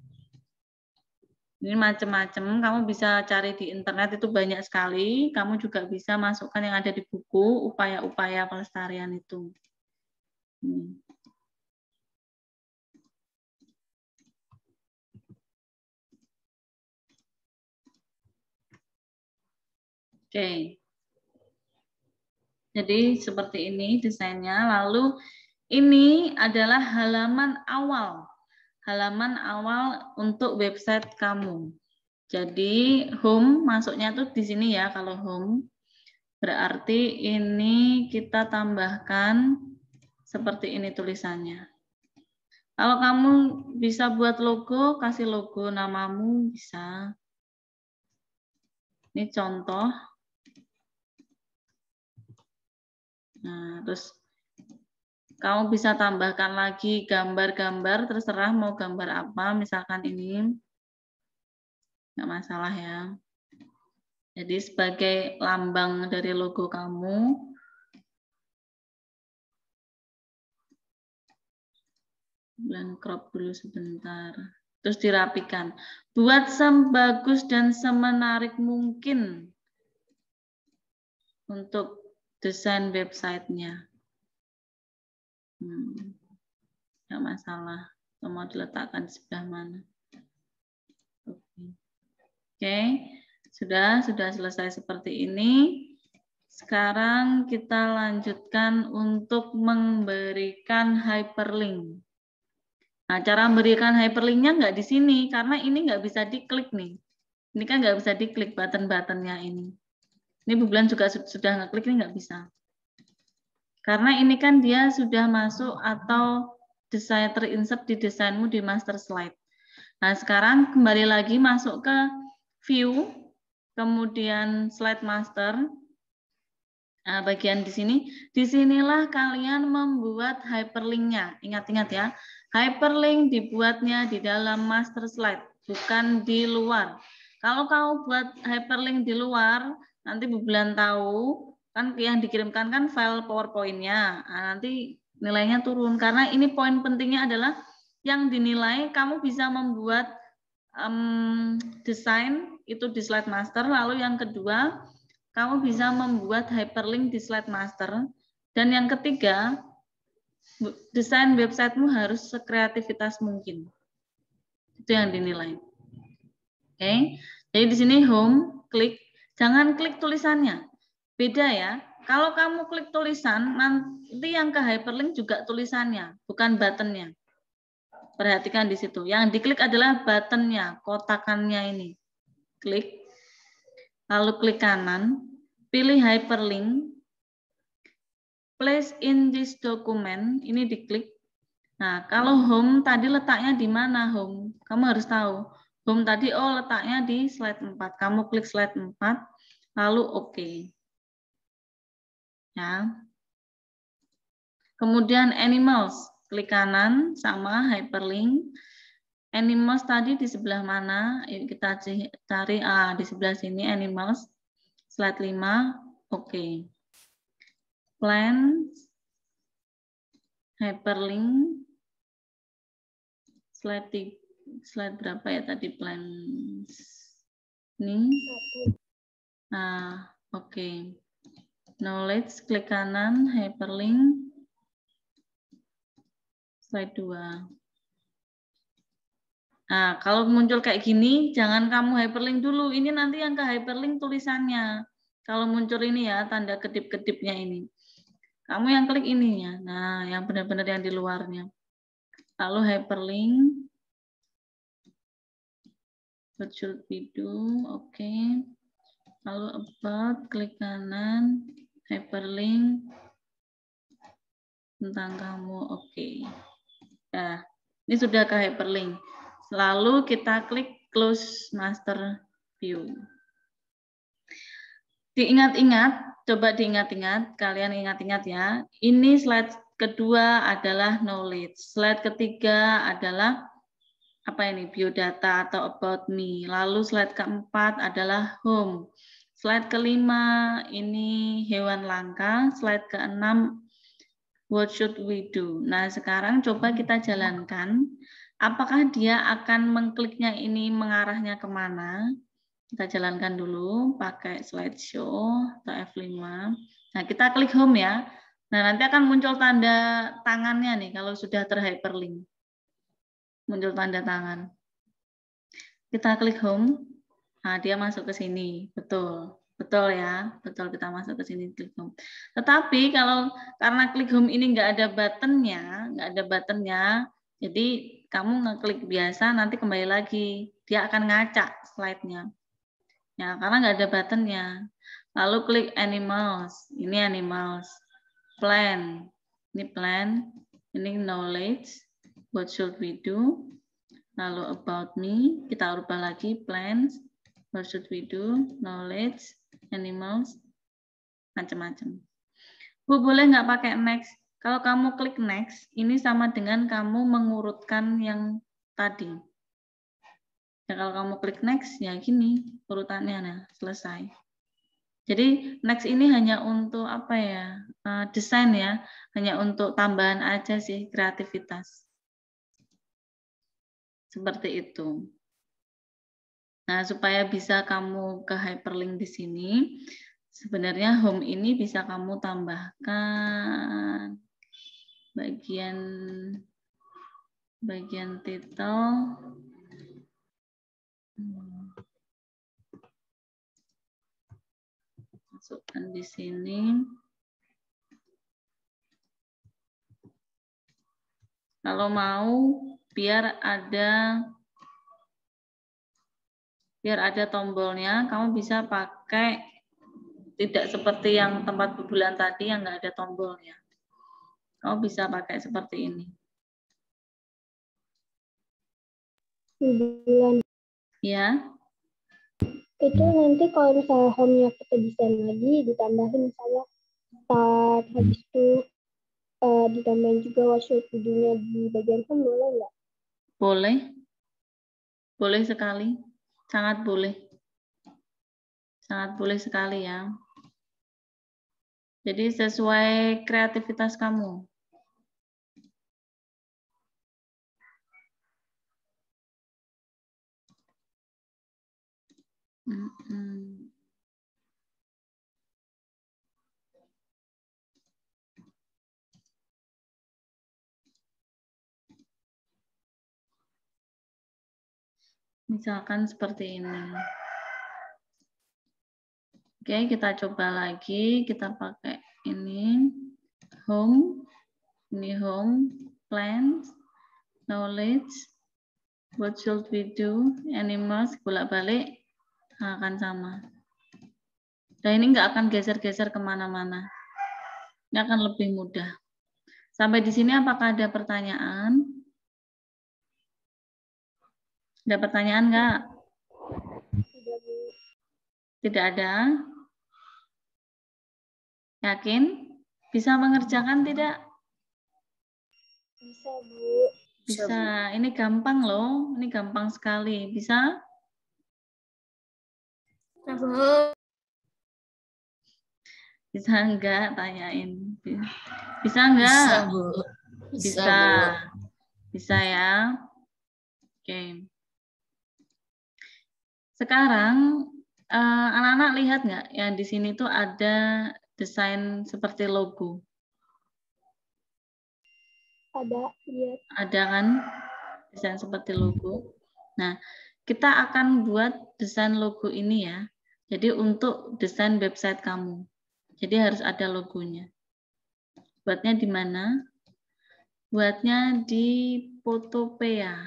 Ini macam-macam, kamu bisa cari di internet itu banyak sekali. Kamu juga bisa masukkan yang ada di buku, upaya-upaya pelestarian itu. Oke. Jadi seperti ini desainnya. Lalu ini adalah halaman awal. Halaman awal untuk website kamu. Jadi home masuknya tuh di sini ya kalau home. Berarti ini kita tambahkan seperti ini tulisannya. Kalau kamu bisa buat logo, kasih logo namamu bisa. Ini contoh. Nah, terus kamu bisa tambahkan lagi gambar-gambar, terserah mau gambar apa, misalkan ini. Nggak masalah ya. Jadi sebagai lambang dari logo kamu. Dan crop dulu sebentar. Terus dirapikan. Buat sebagus dan semenarik mungkin untuk desain websitenya. Nggak masalah. Mau diletakkan di sebelah mana. Oke. Sudah selesai seperti ini. Sekarang kita lanjutkan untuk memberikan hyperlink. Nah, cara memberikan hyperlinknya nggak di sini, karena ini nggak bisa diklik nih. Ini kan nggak bisa diklik button-buttonnya ini. Ini Bu Bulan juga sudah ngeklik, ini nggak bisa. Karena ini kan dia sudah masuk atau desain terinsert di desainmu di master slide. Nah, sekarang kembali lagi masuk ke view, kemudian slide master. Nah, bagian di sini, disinilah kalian membuat hyperlinknya. Ingat-ingat ya, hyperlink dibuatnya di dalam master slide, bukan di luar. Kalau kamu buat hyperlink di luar, nanti Bu Bulan tahu, kan yang dikirimkan kan file PowerPoint-nya. Nah, nanti nilainya turun, karena ini poin pentingnya adalah yang dinilai kamu bisa membuat desain itu di slide master, lalu yang kedua, kamu bisa membuat hyperlink di slide master. Dan yang ketiga, desain websitemu harus sekreativitas mungkin. Itu yang dinilai. Oke. Jadi di sini home, klik. Jangan klik tulisannya. Beda ya. Kalau kamu klik tulisan, nanti yang ke hyperlink juga tulisannya, bukan buttonnya. Perhatikan di situ. Yang diklik adalah buttonnya, kotakannya ini. Klik. Lalu klik kanan, pilih hyperlink, place in this document, ini diklik. Nah, kalau home tadi letaknya di mana home? Kamu harus tahu. Home tadi, letaknya di slide 4. Kamu klik slide 4, lalu OK. Ya. Kemudian animals, klik kanan, sama hyperlink. Animals tadi di sebelah mana? Yuk kita cari di sebelah sini animals. Slide 5. Oke. Plants. Hyperlink. Slide berapa ya tadi plants? Ini. Nah, oke. Knowledge, klik kanan, hyperlink. Slide 2. Nah, kalau muncul kayak gini, jangan kamu hyperlink dulu. Ini nanti yang ke hyperlink tulisannya. Kalau muncul ini ya, tanda kedip-kedipnya ini. Kamu yang klik ininya. Nah, yang benar-benar yang di luarnya. Lalu hyperlink. What should we do? Oke. Lalu about, klik kanan. Hyperlink. Tentang kamu. Oke. Nah, ini sudah ke hyperlink. Lalu kita klik close master view. Diingat-ingat, coba diingat-ingat, kalian ingat-ingat ya. Ini slide kedua adalah knowledge. Slide ketiga adalah apa ini? Biodata atau about me. Lalu slide keempat adalah home. Slide kelima ini hewan langka. Slide keenam what should we do? Nah, sekarang coba kita jalankan. Apakah dia akan mengkliknya ini mengarahnya kemana? Kita jalankan dulu pakai slideshow atau F5. Nah, kita klik home ya. Nah, nanti akan muncul tanda tangannya nih kalau sudah terhyperlink. Muncul tanda tangan. Kita klik home. Nah, dia masuk ke sini. Betul. Betul ya. Betul, kita masuk ke sini klik home. Tetapi kalau karena klik home ini nggak ada buttonnya, jadi kamu ngeklik biasa nanti kembali lagi. Dia akan ngacak slide-nya. Ya, karena nggak ada buttonnya. Lalu klik animals. Ini animals. Plan. Ini plan. Ini knowledge. What should we do? Lalu about me. Kita ubah lagi. Plans. What should we do? Knowledge. Animals. Macam-macam. Bu, boleh nggak pakai next? Kalau kamu klik next, ini sama dengan kamu mengurutkan yang tadi. Ya, kalau kamu klik next, ya gini urutannya, nah selesai. Jadi next ini hanya untuk apa ya, desain ya, hanya untuk tambahan aja sih, kreativitas. Seperti itu. Nah, supaya bisa kamu ke hyperlink di sini, sebenarnya home ini bisa kamu tambahkan bagian title. Masukkan di sini. Kalau mau biar ada tombolnya, kamu bisa pakai tidak seperti yang tempat bulan tadi yang nggak ada tombolnya. Kamu bisa pakai seperti ini. Bulan. Ya. Itu nanti kalau misalnya home-nya kita desain lagi, ditambahin misalnya start, habis itu ditambahin juga workshop videonya di bagian home, boleh nggak? Boleh. Boleh sekali. Sangat boleh. Sangat boleh sekali ya. Jadi sesuai kreativitas kamu. Misalkan seperti ini. Oke, kita coba lagi. Kita pakai ini. Home. Ini home. Plans. Knowledge. What should we do? Animals. Bolak-balik. Akan sama. Dan ini nggak akan geser-geser kemana-mana. Ini akan lebih mudah. Sampai di sini apakah ada pertanyaan? Ada pertanyaan nggak? Tidak ada? Yakin? Bisa mengerjakan tidak? Bisa, Bu. Bisa. Ini gampang loh. Ini gampang sekali. Bisa? Bisa enggak? Tanyain. Bisa enggak? Bisa, Bu. Bisa. Bisa ya? Oke. Sekarang anak-anak lihat nggak yang di sini tuh ada desain seperti logo? Ada, iya. Ada kan desain seperti logo. Nah, kita akan buat desain logo ini ya. Jadi untuk desain website kamu. Jadi harus ada logonya. Buatnya di mana? Buatnya di Photopea.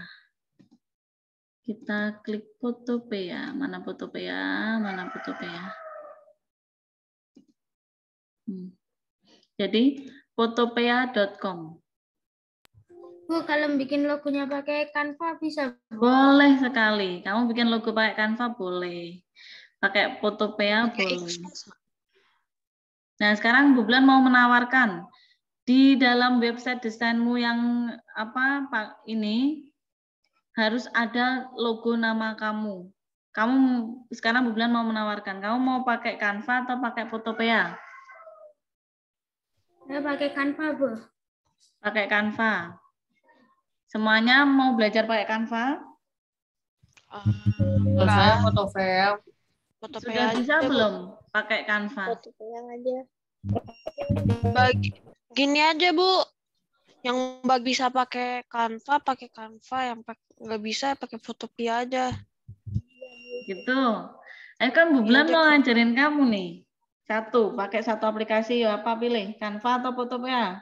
Kita klik Photopea. Mana Photopea? Mana Photopea? Jadi photopea.com. Bu, kalau bikin logonya pakai Canva bisa, Bu? Boleh sekali. Kamu bikin logo pakai Canva boleh. Pakai Photopea boleh. Nah, sekarang Bu Bulan mau menawarkan di dalam website desainmu yang apa Pak ini harus ada logo nama kamu. Kamu sekarang Bu Bulan mau menawarkan, kamu mau pakai Canva atau pakai Photopea? Saya pakai Canva, Bu. Pakai Canva. Semuanya mau belajar pakai Canva? Kalau saya Photopea. Sudah bisa belum pakai Canva? Gini aja, Bu. Yang bisa pakai Canva, yang nggak bisa pakai Photopea aja. Gitu. Kan Bu Bulan mau ngajarin kamu nih. Pakai satu aplikasi, apa pilih? Canva atau Photopea?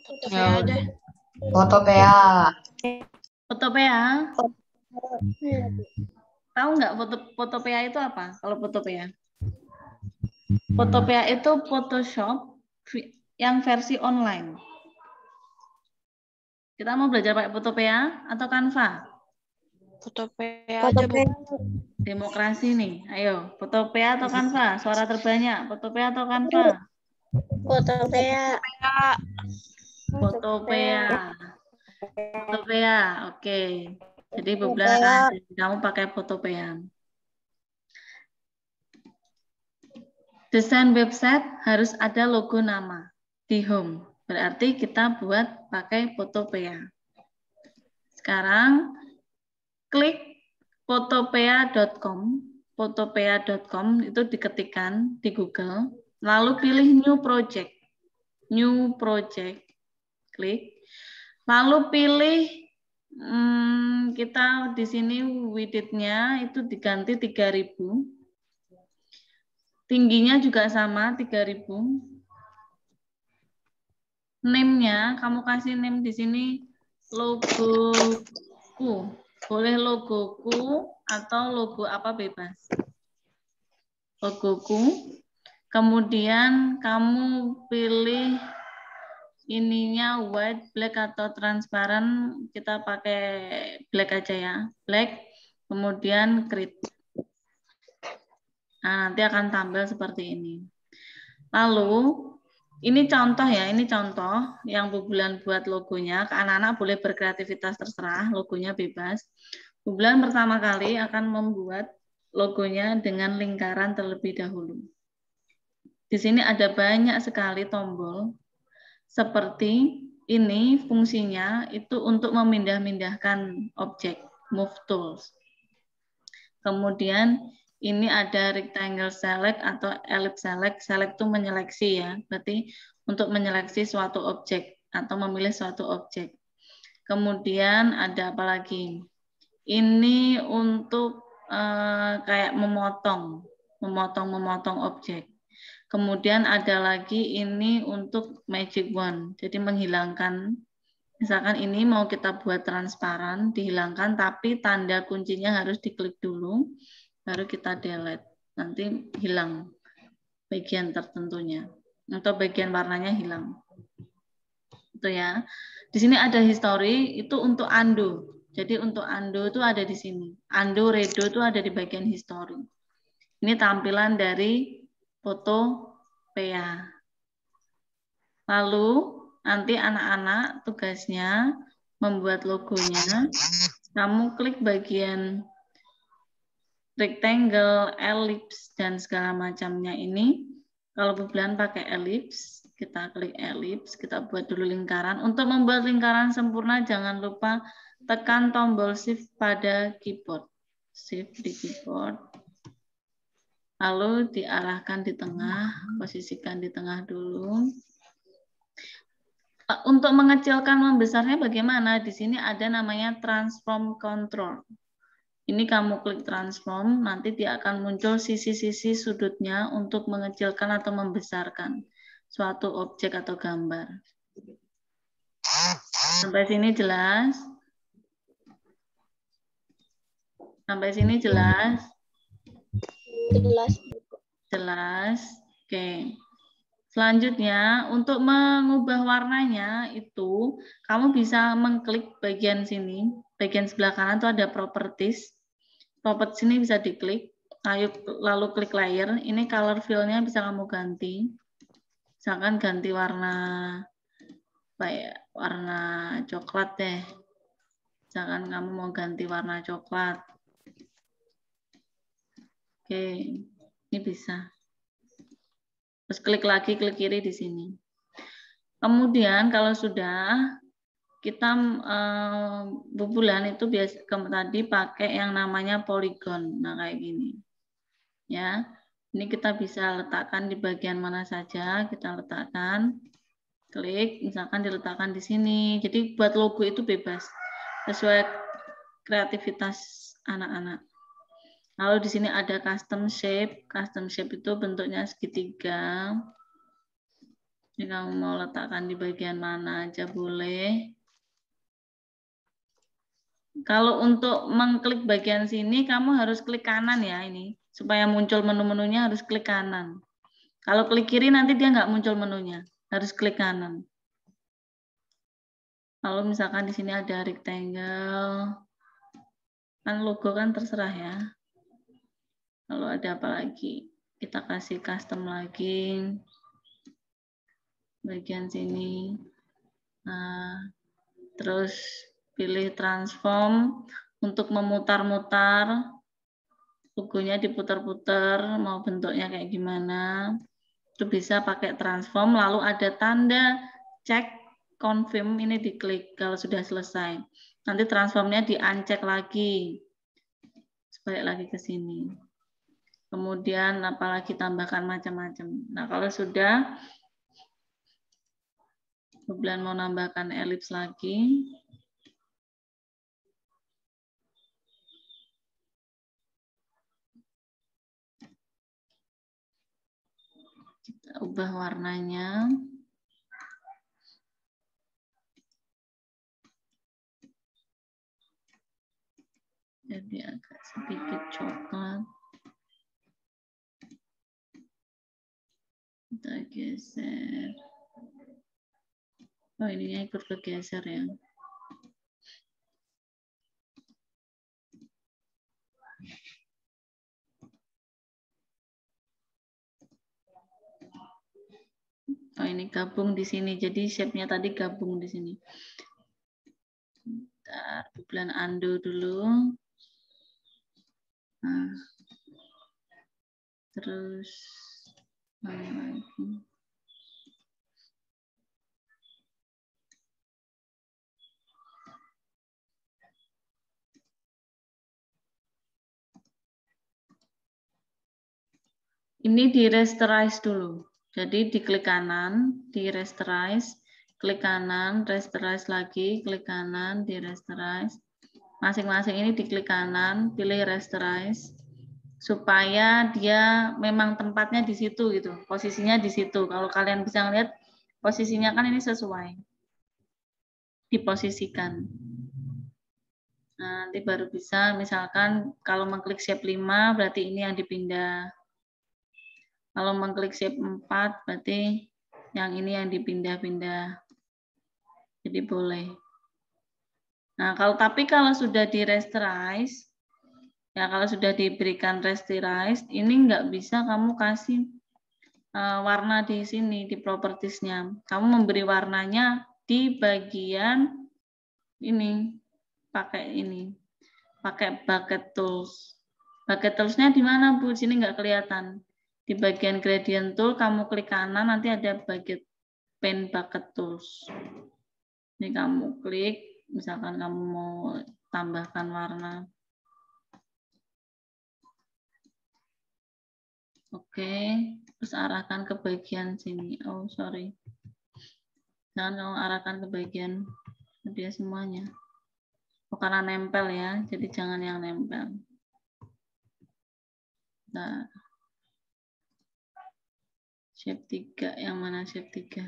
Photopea aja. Photopea. Photopea? Tahu nggak Photopea itu apa? Kalau Photopea? Photopea itu Photoshop yang versi online. Kita mau belajar pakai Photopea atau Canva? Photopea aja, Bu. Demokrasi nih. Ayo, Photopea atau Canva? Suara terbanyak. Photopea atau Canva? Photopea. Photopea. Photopea. Oke. Jadi Bu Bulan akan ajarin kamu pakai Photopea. Desain website harus ada logo nama di home. Berarti kita buat pakai Photopea. Sekarang klik photopea.com. Photopea.com itu diketikkan di Google. Lalu pilih New Project. New Project. Klik. Lalu pilih kita di sini width-nya itu diganti 3000. Tingginya juga sama 3000. Name-nya kamu kasih name di sini logoku. Boleh logoku atau logo apa bebas. Logoku. Kemudian kamu pilih ininya white, black atau transparan. Kita pakai black aja ya. Black. Kemudian create. Nah, nanti akan tampil seperti ini. Lalu ini contoh ya, ini contoh yang Bu Bulan buat logonya. Anak-anak boleh berkreativitas terserah, logonya bebas. Bu Bulan pertama kali akan membuat logonya dengan lingkaran terlebih dahulu. Di sini ada banyak sekali tombol. Seperti ini fungsinya itu untuk memindah-mindahkan objek, move tools. Kemudian ini ada rectangle select atau ellipse select. Select itu menyeleksi ya, berarti untuk menyeleksi suatu objek atau memilih suatu objek. Kemudian ada apa lagi? Ini untuk kayak memotong objek. Kemudian ada lagi ini untuk magic wand, jadi menghilangkan. Misalkan ini mau kita buat transparan, dihilangkan, tapi tanda kuncinya harus diklik dulu, baru kita delete. Nanti hilang bagian tertentunya, atau bagian warnanya hilang. Itu ya. Di sini ada history, itu untuk undo. Jadi untuk undo itu ada di sini. Undo, redo itu ada di bagian history. Ini tampilan dari Photopea. Lalu nanti anak-anak tugasnya membuat logonya. Kamu klik bagian rectangle, ellipse, dan segala macamnya ini. Kalau Bu Bulan pakai ellipse, kita klik ellipse, kita buat dulu lingkaran. Untuk membuat lingkaran sempurna, jangan lupa tekan tombol shift pada keyboard. Shift di keyboard. Lalu diarahkan di tengah, posisikan di tengah dulu. Untuk mengecilkan membesarnya bagaimana? Di sini ada namanya transform control. Ini kamu klik transform, nanti dia akan muncul sisi-sisi sudutnya untuk mengecilkan atau membesarkan suatu objek atau gambar. Sampai sini jelas? Sampai sini jelas? Jelas. Jelas. Oke. Selanjutnya, untuk mengubah warnanya itu, kamu bisa mengklik bagian sini. Bagian sebelah kanan itu ada properties. Properties ini bisa diklik. Lalu klik layer. Ini color fill-nya bisa kamu ganti. Misalkan ganti warna apa ya? Warna coklat deh. Misalkan kamu mau ganti warna coklat. Oke, ini bisa. Terus klik lagi, klik kiri di sini. Kemudian kalau sudah kita bubulan itu biasa tadi pakai yang namanya polygon. Nah, kayak gini. Ya. Ini kita bisa letakkan di bagian mana saja, kita letakkan. Klik, misalkan diletakkan di sini. Jadi buat logo itu bebas. Sesuai kreativitas anak-anak. Lalu di sini ada custom shape. Custom shape itu bentuknya segitiga. Ini kamu mau letakkan di bagian mana aja boleh. Kalau untuk mengklik bagian sini, kamu harus klik kanan ya ini. Supaya muncul menu-menunya harus klik kanan. Kalau klik kiri nanti dia nggak muncul menunya. Harus klik kanan. Lalu misalkan di sini ada rectangle. Kan logo kan terserah ya. Lalu ada apa lagi? Kita kasih custom lagi. Bagian sini. Nah, terus pilih transform untuk memutar-mutar. Logonya diputar-putar, mau bentuknya kayak gimana. Itu bisa pakai transform, lalu ada tanda cek confirm, ini diklik kalau sudah selesai. Nanti transformnya di-uncheck lagi. Balik lagi ke sini. Kemudian apalagi tambahkan macam-macam. Nah, kalau sudah, kemudian mau nambahkan elips lagi. Kita ubah warnanya. Jadi agak sedikit coklat. Kita geser. Oh, ininya ikut kegeser ya. Oh, ini gabung di sini. Jadi shape-nya tadi gabung di sini. Bentar, bulan undo dulu. Nah. Terus mana lagi? Ini di rasterize dulu. Jadi diklik kanan, di rasterize, klik kanan, rasterize lagi, klik kanan, di rasterize. Masing-masing ini diklik kanan, pilih rasterize supaya dia memang tempatnya di situ gitu, posisinya di situ. Kalau kalian bisa ngeliat posisinya kan ini sesuai, diposisikan. Nah, nanti baru bisa, misalkan kalau mengklik shape 5 berarti ini yang dipindah. Kalau mengklik shape 4 berarti yang ini yang dipindah-pindah. Jadi boleh. Nah, tapi kalau sudah di rasterize, ya kalau sudah diberikan rasterize, ini nggak bisa kamu kasih warna di sini, di propertiesnya. Kamu memberi warnanya di bagian ini, pakai bucket tools. Bucket toolsnya di mana, Bu? Di sini nggak kelihatan. Di bagian gradient tool, kamu klik kanan, nanti ada pen bucket tools. Ini kamu klik, misalkan kamu mau tambahkan warna. Oke, terus arahkan ke bagian sini. Oh, sorry. Jangan kamu arahkan ke bagian dia semuanya. karena nempel ya, jadi jangan yang nempel. Nah, shape 3, yang mana shape 3?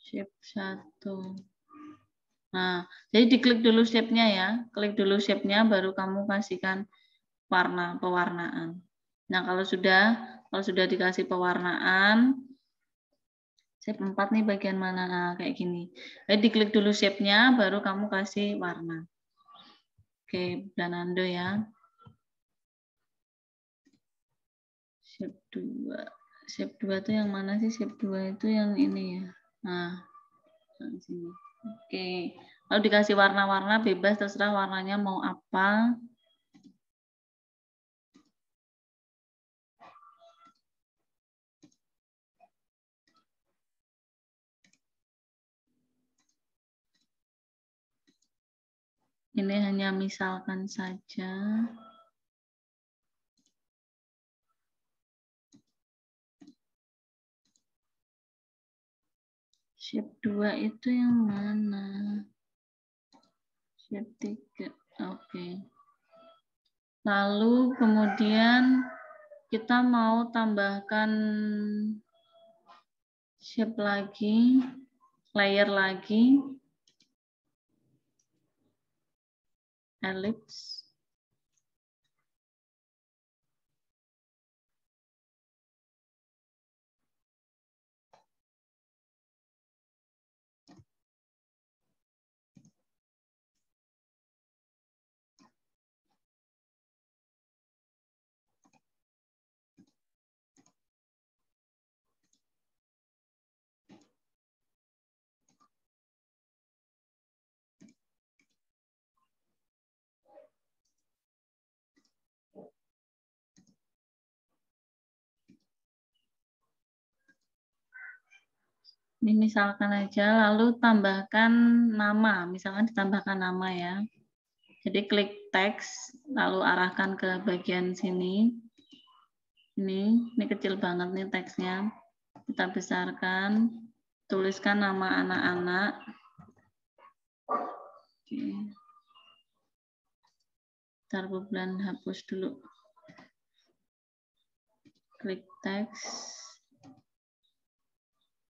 Shape 1. Nah, jadi diklik dulu shape-nya ya. Klik dulu shape-nya, baru kamu kasihkan pewarnaan. Nah, kalau sudah dikasih pewarnaan, shape 4 nih bagian mana? Nah, kayak gini. Jadi diklik dulu shape-nya, baru kamu kasih warna. Oke, Blanando ya. Shape 2. Shape 2 itu yang mana sih? Shape 2 itu yang ini ya. Nah, di sini. Oke. Lalu dikasih warna-warna bebas, terserah warnanya mau apa. Ini hanya misalkan saja. Shape 2 itu yang mana? Shape 3. Oke. Lalu kemudian kita mau tambahkan shape lagi, layer lagi. Ellipse. Ini misalkan aja, lalu tambahkan nama, misalkan ditambahkan nama ya. Jadi klik teks, lalu arahkan ke bagian sini. Ini kecil banget nih teksnya. Kita besarkan, tuliskan nama anak-anak. Oke. Ntar Bulan hapus dulu. Klik teks.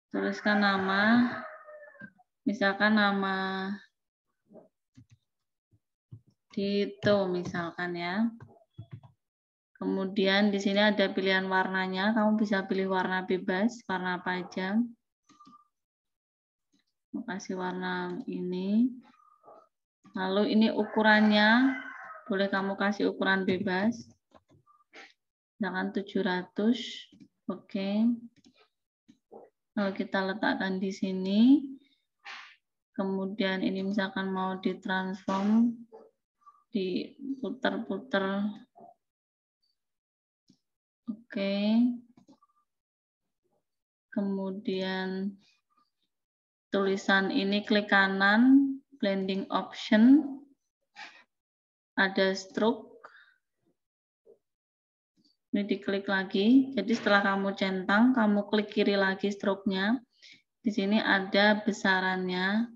Tuliskan nama, misalkan nama Dito misalkan ya. Kemudian di sini ada pilihan warnanya, kamu bisa pilih warna bebas, warna apa aja. Mau kasih warna ini. Lalu ini ukurannya, boleh kamu kasih ukuran bebas. Misalkan 700, oke. Lalu kita letakkan di sini. Kemudian ini misalkan mau ditransform, diputer-puter. Oke. Kemudian tulisan ini klik kanan, blending option. Ada stroke. Ini diklik lagi. Jadi setelah kamu centang, kamu klik kiri lagi stroke-nya. Di sini ada besarannya.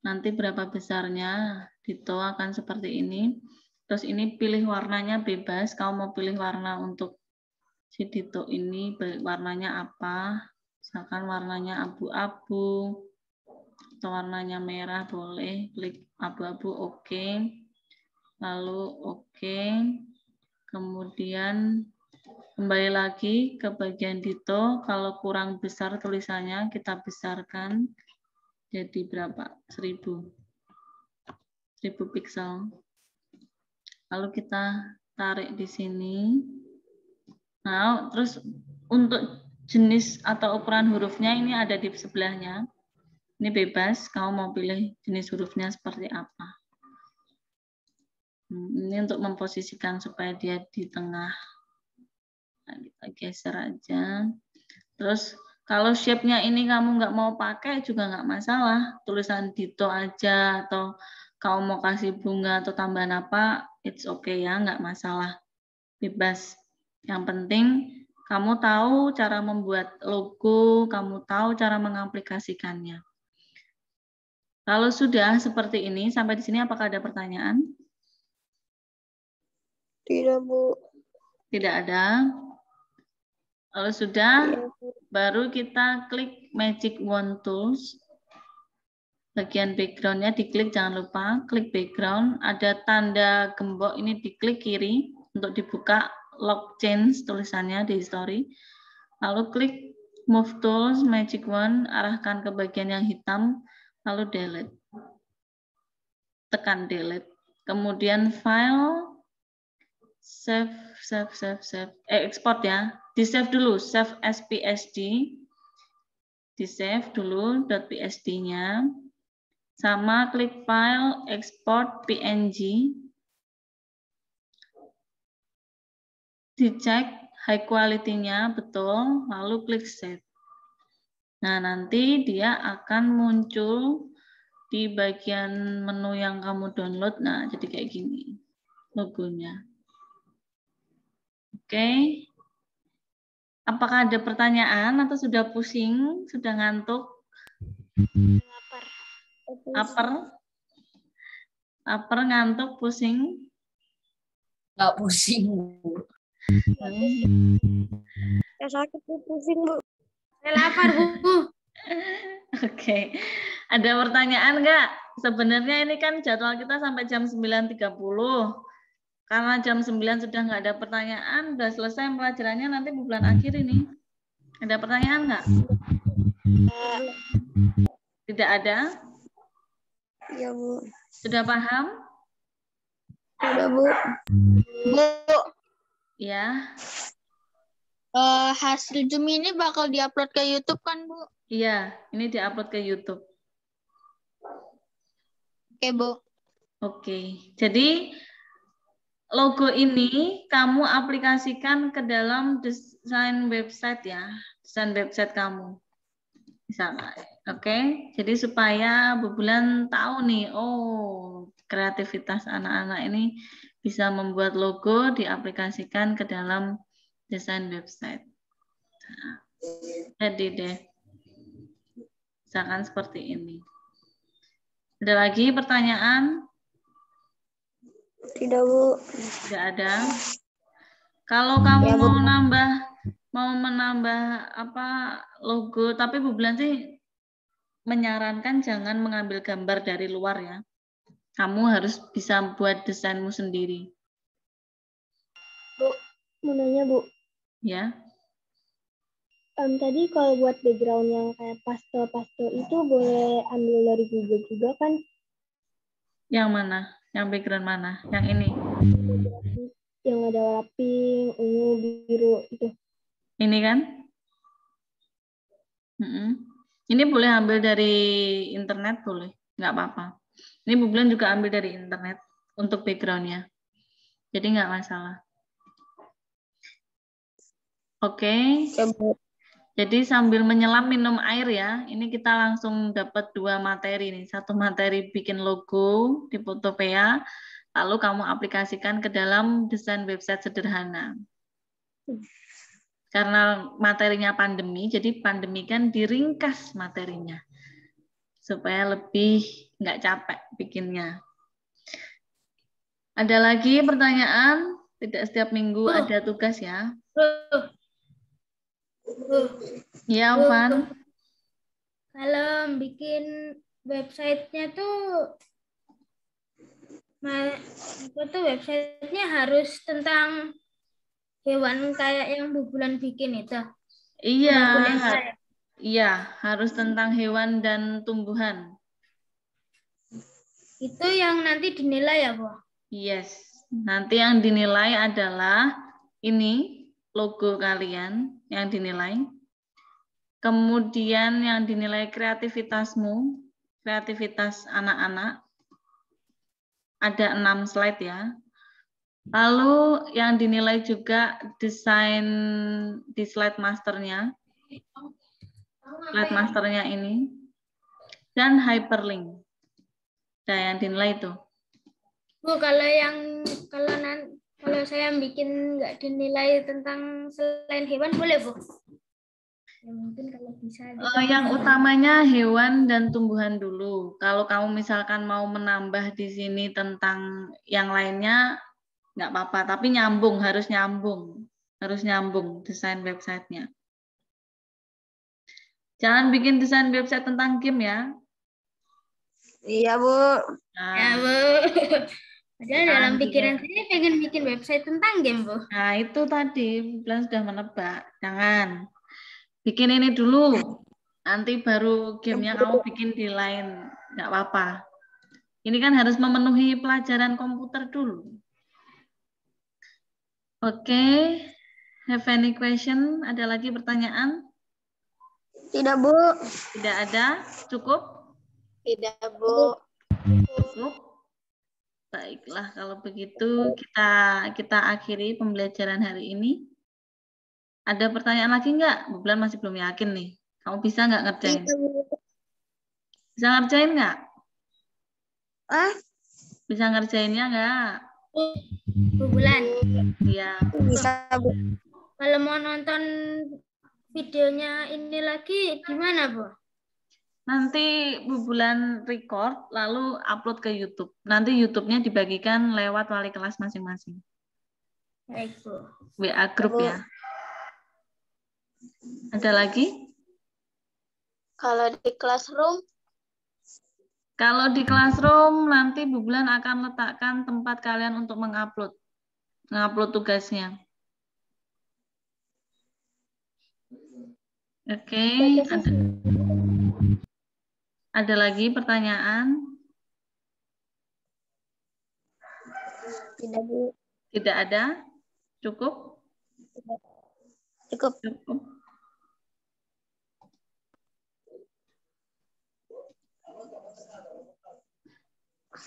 Nanti berapa besarnya, Dito akan seperti ini. Terus ini pilih warnanya bebas. Kamu mau pilih warna untuk si Dito ini, warnanya apa? Misalkan warnanya abu-abu, atau warnanya merah boleh. Klik abu-abu, oke. Lalu oke. Kemudian kembali lagi ke bagian Dito, kalau kurang besar tulisannya kita besarkan jadi berapa? 1000 pixel. Lalu kita tarik di sini. Nah, terus untuk jenis atau ukuran hurufnya ini ada di sebelahnya. Ini bebas, kamu mau pilih jenis hurufnya seperti apa. Ini untuk memposisikan supaya dia di tengah. Nah, kita geser aja. Terus kalau shape-nya ini kamu nggak mau pakai juga nggak masalah. Tulisan Dito aja atau kamu mau kasih bunga atau tambahan apa, it's okay ya, nggak masalah. Bebas. Yang penting Kamu tahu cara membuat logo, kamu tahu cara mengaplikasikannya. Kalau sudah seperti ini, sampai di sini apakah ada pertanyaan? Tidak, Bu. Tidak ada. Kalau sudah, baru kita klik Magic Wand Tools. Bagian background-nya diklik, jangan lupa. Klik background, ada tanda gembok, ini diklik kiri untuk dibuka lock change tulisannya di history. Lalu klik Move Tools, Magic Wand, arahkan ke bagian yang hitam, lalu delete. Tekan delete. Kemudian file, save. Export ya. Di-save dulu, save as PSD. Di-save dulu .psd-nya. Sama klik file, export PNG. Dicek high quality-nya betul, lalu klik save. Nah, nanti dia akan muncul di bagian menu yang kamu download. Nah, jadi kayak gini logonya. Oke. Apakah ada pertanyaan atau sudah pusing, sudah ngantuk? Lapar? Lapar, ngantuk, pusing? Nggak pusing, Bu. Ya sakit, Bu. Pusing, Bu. Saya lapar, Bu. Oke. Ada pertanyaan nggak? Sebenarnya ini kan jadwal kita sampai jam 9.30. Karena jam 9 sudah nggak ada pertanyaan, sudah selesai pelajarannya, nanti bulan akhir ini. Ada pertanyaan nggak? Tidak ada? Iya, Bu. Sudah paham? Sudah, Bu. Bu, Ya. hasil Zoom ini bakal diupload ke YouTube kan, Bu? Iya, ini diupload ke YouTube. Oke, Bu. Oke. Jadi logo ini kamu aplikasikan ke dalam desain website ya, desain website kamu. Misalnya, oke. Jadi supaya Bu Bulan tahu nih, oh, kreativitas anak-anak ini bisa membuat logo diaplikasikan ke dalam desain website. Nah, jadi deh, misalkan seperti ini. Ada lagi pertanyaan? Tidak, Bu. Tidak ada. Kalau kamu mau menambah apa logo, tapi Bu Bulan sih menyarankan jangan mengambil gambar dari luar ya. Kamu harus bisa buat desainmu sendiri. Bu, mau nanya, Bu. Ya. Tadi kalau buat background yang kayak pastel-pastel itu boleh ambil dari Google juga kan? Yang mana? Yang background mana? Yang ini? Yang ada warna pink, ungu, biru itu. Ini kan? Ini boleh ambil dari internet, boleh. Nggak apa-apa. Ini Bu Bulan juga ambil dari internet untuk background-nya. Jadi nggak masalah. Oke. Jadi sambil menyelam minum air ya. Ini kita langsung dapat 2 materi nih. 1 materi bikin logo di Photopea, lalu kamu aplikasikan ke dalam desain website sederhana. Karena materinya pandemi, jadi pandemi kan diringkas materinya. Supaya lebih nggak capek bikinnya. Ada lagi pertanyaan? Tidak setiap minggu ada tugas ya. Ya, Van. Kalau bikin websitenya tuh, websitenya harus tentang hewan kayak yang Bu Bulan bikin itu. Iya, iya, harus tentang hewan dan tumbuhan. Itu yang nanti dinilai ya, Bu? Yes, nanti yang dinilai adalah ini logo kalian yang dinilai. Kemudian yang dinilai kreativitasmu, kreativitas anak-anak. Ada 6 slide ya. Lalu yang dinilai juga desain di slide masternya. Slide masternya ini. Dan hyperlink. Nah, yang dinilai itu. Bu, kalau Kalau saya bikin nggak dinilai tentang selain hewan, boleh, Bu? Ya, mungkin kalau bisa. Yang utamanya hewan dan tumbuhan dulu. Kalau kamu misalkan mau menambah di sini tentang yang lainnya, nggak apa-apa. Tapi nyambung, harus nyambung desain websitenya. Jangan bikin desain website tentang game ya. Iya, Bu. Nah, Ya, Bu. Padahal dalam pikiran saya pengen bikin website tentang game, Bu. Nah, itu tadi Bulan sudah menebak. Jangan. Bikin ini dulu. Nanti baru gamenya kamu bikin di lain. Nggak apa-apa. Ini kan harus memenuhi pelajaran komputer dulu. Oke. Have any question? Ada lagi pertanyaan? Tidak, Bu. Tidak ada? Cukup? Tidak, Bu. Cukup. Baiklah, kalau begitu kita akhiri pembelajaran hari ini. Ada pertanyaan lagi nggak? Bu Bulan masih belum yakin nih. Kamu bisa nggak ngerjain? Bisa ngerjain nggak? Bisa ngerjainnya nggak? Bu Bulan. Iya. Bisa, Bu. Kalau mau nonton videonya ini lagi gimana, Bu? Nanti Bu Bulan record, lalu upload ke YouTube. Nanti YouTube-nya dibagikan lewat wali kelas masing-masing. Baik, Bu. WA grup ya. Ada lagi? Kalau di classroom, Kalau di classroom, nanti Bu Bulan akan letakkan tempat kalian untuk mengupload tugasnya. Oke, ada lagi pertanyaan? tidak, Bu. Tidak ada? Cukup? Cukup. Cukup.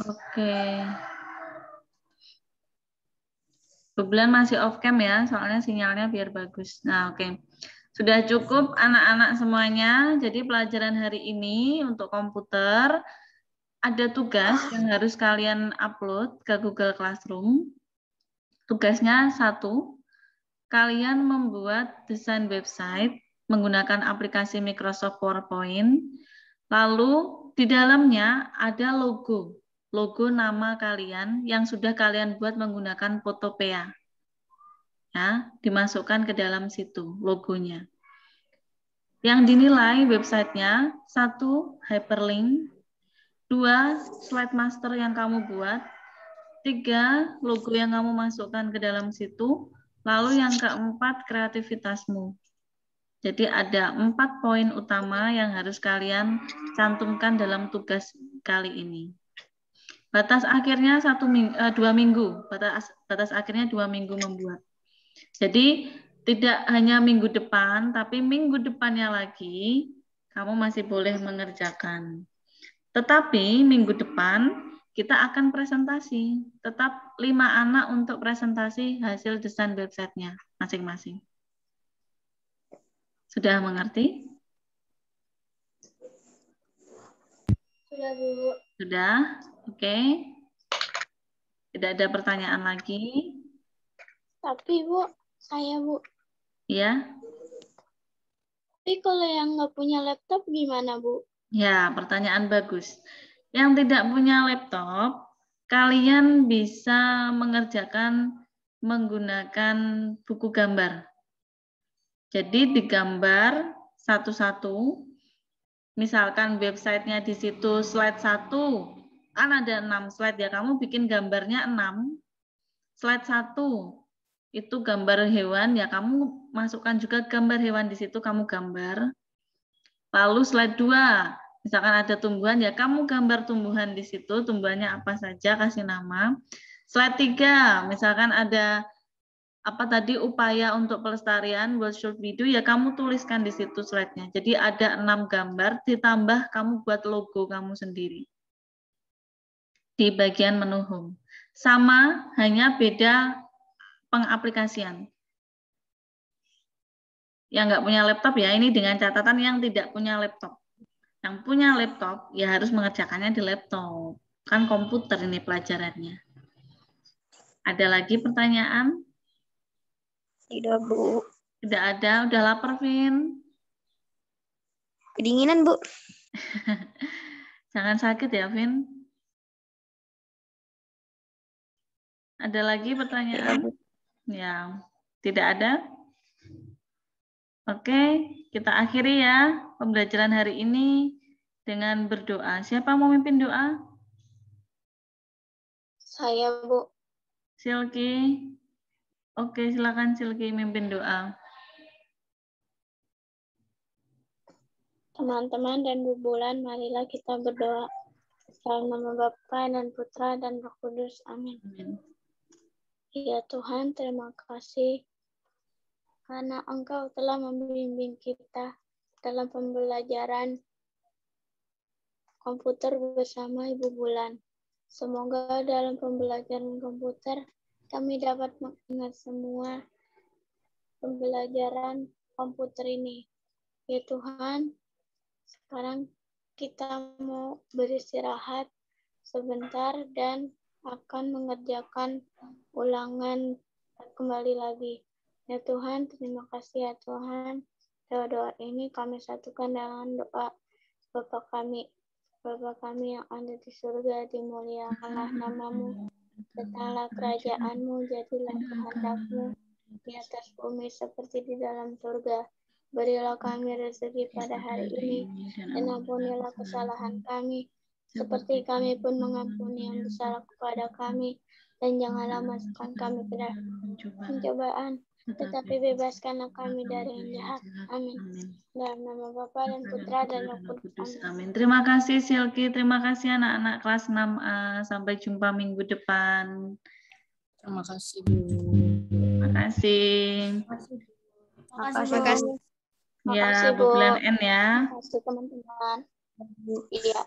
Oke. Bu Bulan masih off cam ya, soalnya sinyalnya biar bagus. Nah, oke. Sudah cukup anak-anak semuanya. Jadi pelajaran hari ini untuk komputer ada tugas yang harus kalian upload ke Google Classroom. Tugasnya 1, kalian membuat desain website menggunakan aplikasi Microsoft PowerPoint. Lalu di dalamnya ada logo nama kalian yang sudah kalian buat menggunakan Photopea. Ya, dimasukkan ke dalam situ logonya. Yang dinilai websitenya 1, hyperlink, 2, slide master yang kamu buat, 3, logo yang kamu masukkan ke dalam situ, lalu yang keempat, kreativitasmu. Jadi ada 4 poin utama yang harus kalian cantumkan dalam tugas kali ini. Batas akhirnya 2 minggu, batas akhirnya 2 minggu membuat. Jadi tidak hanya minggu depan, tapi minggu depannya lagi kamu masih boleh mengerjakan. Tetapi minggu depan kita akan presentasi. Tetap 5 anak untuk presentasi hasil desain websitenya masing-masing. Sudah mengerti? Sudah, Bu. Sudah? Oke. Tidak ada pertanyaan lagi? Tapi, Bu, Bu. Ya. Tapi kalau yang nggak punya laptop gimana, Bu? Ya, pertanyaan bagus. Yang tidak punya laptop, kalian bisa mengerjakan menggunakan buku gambar. Jadi digambar satu-satu, misalkan websitenya di situ slide 1, kan ada 6 slide ya, kamu bikin gambarnya 6, slide 1 itu gambar hewan, ya kamu masukkan juga gambar hewan di situ, kamu gambar. Lalu slide 2, misalkan ada tumbuhan, ya kamu gambar tumbuhan di situ, tumbuhannya apa saja, kasih nama. Slide 3, misalkan ada apa tadi upaya untuk pelestarian, what should we do, ya kamu tuliskan di situ slide-nya. Jadi ada 6 gambar, ditambah kamu buat logo kamu sendiri. Di bagian menu home. Sama, hanya beda pengaplikasian. Yang nggak punya laptop ya, ini dengan catatan yang tidak punya laptop. Yang punya laptop, ya harus mengerjakannya di laptop. Kan komputer ini pelajarannya. Ada lagi pertanyaan? Tidak, Bu. Tidak ada, udah lapar, Vin. Kedinginan, Bu. Jangan sakit ya, Vin. Ada lagi pertanyaan? Ya, tidak ada. Oke, kita akhiri ya pembelajaran hari ini dengan berdoa. Siapa mau mimpin doa? Saya, Bu. Silky. Oke, silakan Silky mimpin doa. Teman-teman dan Bu Bulan, marilah kita berdoa. Dalam nama Bapa dan Putra dan Roh Kudus. Amin. Amin. Ya Tuhan, terima kasih karena Engkau telah membimbing kita dalam pembelajaran komputer bersama Ibu Bulan. Semoga dalam pembelajaran komputer kami dapat mengingat semua pembelajaran komputer ini. Ya Tuhan, sekarang kita mau beristirahat sebentar dan akan mengerjakan ulangan kembali lagi. Ya Tuhan, terima kasih ya Tuhan. Doa-doa ini kami satukan dengan doa Bapa kami. Bapa kami yang ada di surga, dimuliakanlah namamu. Datanglah kerajaanmu, jadilah kehendak-Mu di atas bumi seperti di dalam surga. Berilah kami rezeki pada hari ini, dan ampunilah kesalahan kami, seperti kami pun mengampuni yang bersalah kepada kami. Dan janganlah masukkan kami ke dalam pencobaan, tetapi bebaskanlah kami dari yang jahat. Amin. Dalam nama Bapa dan Putra dan Roh Kudus. Amin. Terima kasih Silky, terima kasih anak-anak kelas 6A. Sampai jumpa minggu depan. Terima kasih, Bu. Terima kasih. Terima kasih. Ya, Bu Bulan N ya. Terima kasih teman-teman. Iya.